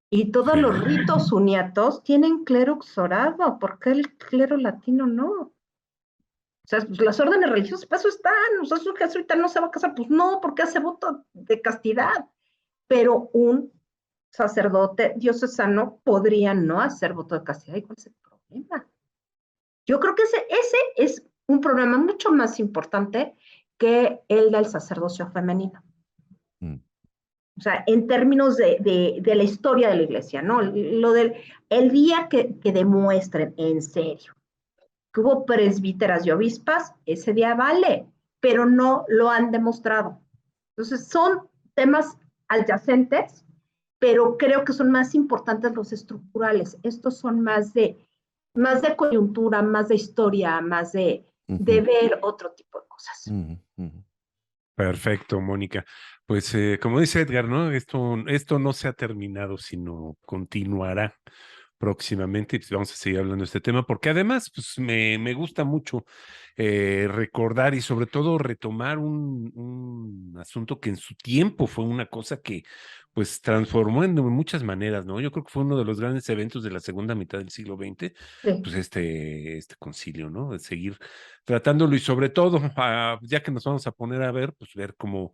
y todos Sí. los ritos uniatos tienen clero uxorado. ¿Por qué el clero latino no? O sea, pues las órdenes religiosas, para eso están. O sea, su jesuita no se va a casar. Pues no, porque hace voto de castidad. Pero un sacerdote diocesano podría no hacer voto de castidad. ¿Y cuál es el problema? Yo creo que ese es un problema mucho más importante que el del sacerdocio femenino. Mm. O sea, en términos de la historia de la iglesia, ¿no? El día que demuestren en serio que hubo presbíteras y obispas, ese día vale, pero no lo han demostrado. Entonces, son temas adyacentes, pero creo que son más importantes los estructurales. Estos son más de coyuntura, más de historia, más de ver otro tipo de cosas. Perfecto, Mónica. Pues como dice Edgar, ¿no? Esto no se ha terminado, sino continuará próximamente. Pues vamos a seguir hablando de este tema, porque además, pues me gusta mucho recordar y sobre todo retomar un asunto que en su tiempo fue una cosa que pues transformó en muchas maneras, ¿no? Yo creo que fue uno de los grandes eventos de la segunda mitad del siglo XX, Sí. pues este concilio, ¿no? De seguir tratándolo y sobre todo, ya que nos vamos a poner a ver, pues ver cómo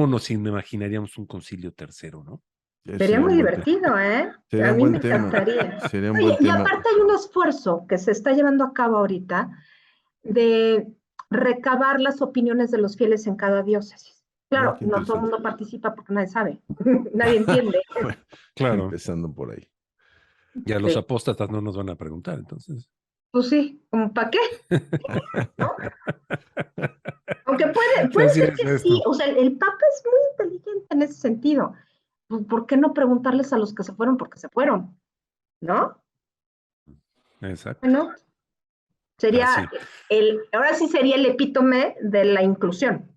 nos imaginaríamos un concilio tercero, ¿no? Sería muy divertido, ¿eh? Sería A un mí buen me tema. encantaría. Sería un Oye, buen y tema. aparte hay un esfuerzo que se está llevando a cabo ahorita de recabar las opiniones de los fieles en cada diócesis. Claro, Qué no todo el interesante. mundo participa porque nadie sabe, nadie entiende. Bueno, Claro. empezando por ahí. Y a los Sí. apóstatas no nos van a preguntar, entonces. Pues sí, ¿como para qué? ¿No? Aunque puede Así ser es que sí, esto. o sea, el Papa es muy inteligente en ese sentido. Pues, ¿por qué no preguntarles a los que se fueron porque se fueron? ¿No? Exacto. Bueno, sería Así. ahora sí sería el epítome de la inclusión.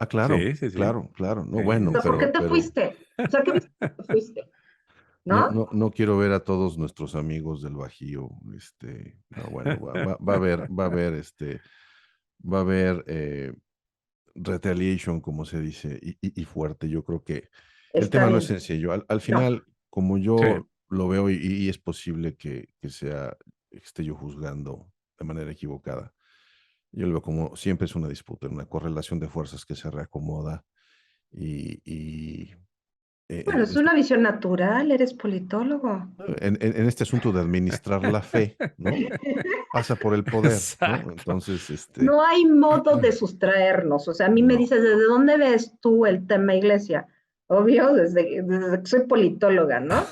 Claro, Sí, sí, sí. claro, claro. No, Sí, O bueno, sea, ¿por qué sí. te fuiste? O sea, ¿qué viste que te fuiste? ¿No? no quiero ver a todos nuestros amigos del Bajío. No, bueno, va a haber, va a haber retaliation, como se dice, y fuerte. Yo creo que el Está tema no es bien. sencillo. Al No. final, como Sí. yo lo veo, y es posible que esté yo juzgando de manera equivocada. Yo lo veo como siempre es una disputa, una correlación de fuerzas que se reacomoda y Bueno, es una visión natural, eres politólogo. en este asunto de administrar la fe, ¿no? Pasa por el poder, ¿no? Exacto. Entonces, No hay modo de sustraernos. O sea, a mí me no, dices, ¿desde dónde ves tú el tema iglesia? Obvio, desde que soy politóloga, ¿no?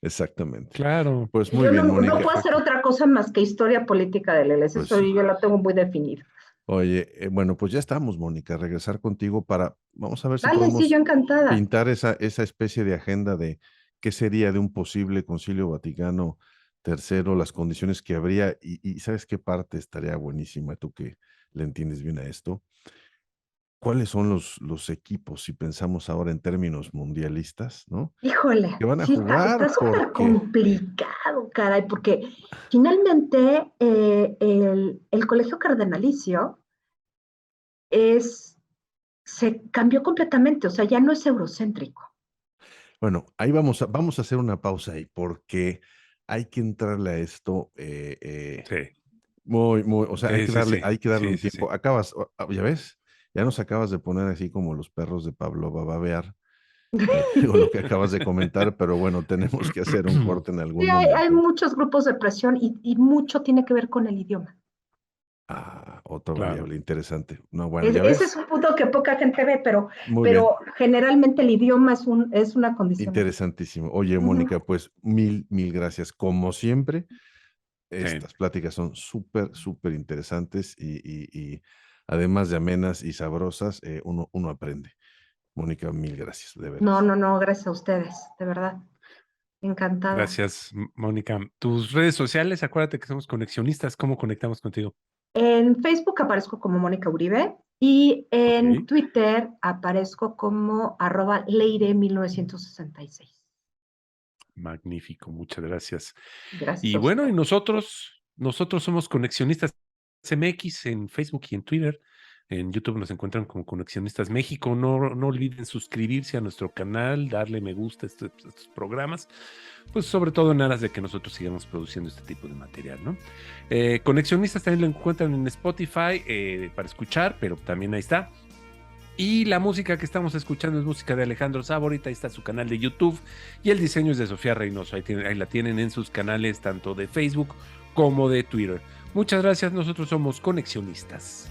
exactamente. Claro. Pues muy Yo bien, no Mónica. puedo hacer otra cosa más que historia política de la iglesia. Pues Eso sí. yo la tengo muy definida. Oye, bueno, pues ya estamos, Mónica, regresar contigo vamos a ver si Dale, sí, yo podemos encantada. pintar esa especie de agenda de qué sería de un posible Concilio Vaticano III, las condiciones que habría y ¿sabes qué parte estaría buenísima? Tú que le entiendes bien a esto. ¿Cuáles son los equipos, si pensamos ahora en términos mundialistas, ¿no? Híjole, Que van a sí, está jugar súper porque, complicado, caray, porque finalmente el colegio cardenalicio se cambió completamente, o sea, ya no es eurocéntrico. bueno, ahí vamos a hacer una pausa ahí, porque hay que entrarle a esto, Sí. o sea, Sí, sí, sí. hay que darle Sí, un sí, sí. tiempo. ¿Ya ves? Ya nos acabas de poner así como los perros de Pablo a babear, con lo que acabas de comentar, pero bueno, tenemos que hacer un corte en Sí, algún hay momento. muchos grupos de presión y mucho tiene que ver con el idioma. Otra Claro. variable interesante. No, bueno, ¿ya Ese es ves? un punto que poca gente ve, Muy bien. pero generalmente el idioma es una condición. Interesantísimo. Oye, Ujú. Mónica, pues mil gracias. Como siempre, Sí. estas pláticas son súper, súper interesantes y además de amenas y sabrosas, uno aprende. Mónica, mil gracias, de No, veras. no, no, gracias a ustedes, de verdad. Encantada. Gracias, Mónica. Tus redes sociales, acuérdate que somos conexionistas. ¿Cómo conectamos contigo? En Facebook aparezco como Mónica Uribe y en Ok. Twitter aparezco como @leire1966. Magnífico, muchas gracias. Gracias Y a bueno, y usted. nosotros somos Conexionistas MX en Facebook y en Twitter. En YouTube nos encuentran como Conexionistas México. No olviden suscribirse a nuestro canal, darle me gusta a estos programas, pues sobre todo en aras de que nosotros sigamos produciendo este tipo de material, ¿no? Conexionistas también lo encuentran en Spotify para escuchar, pero también ahí está. Y la música que estamos escuchando es música de Alejandro Saborita, ahí está su canal de YouTube, y el diseño es de Sofía Reynoso, ahí la tienen en sus canales tanto de Facebook como de Twitter. Muchas gracias, nosotros somos Conexionistas.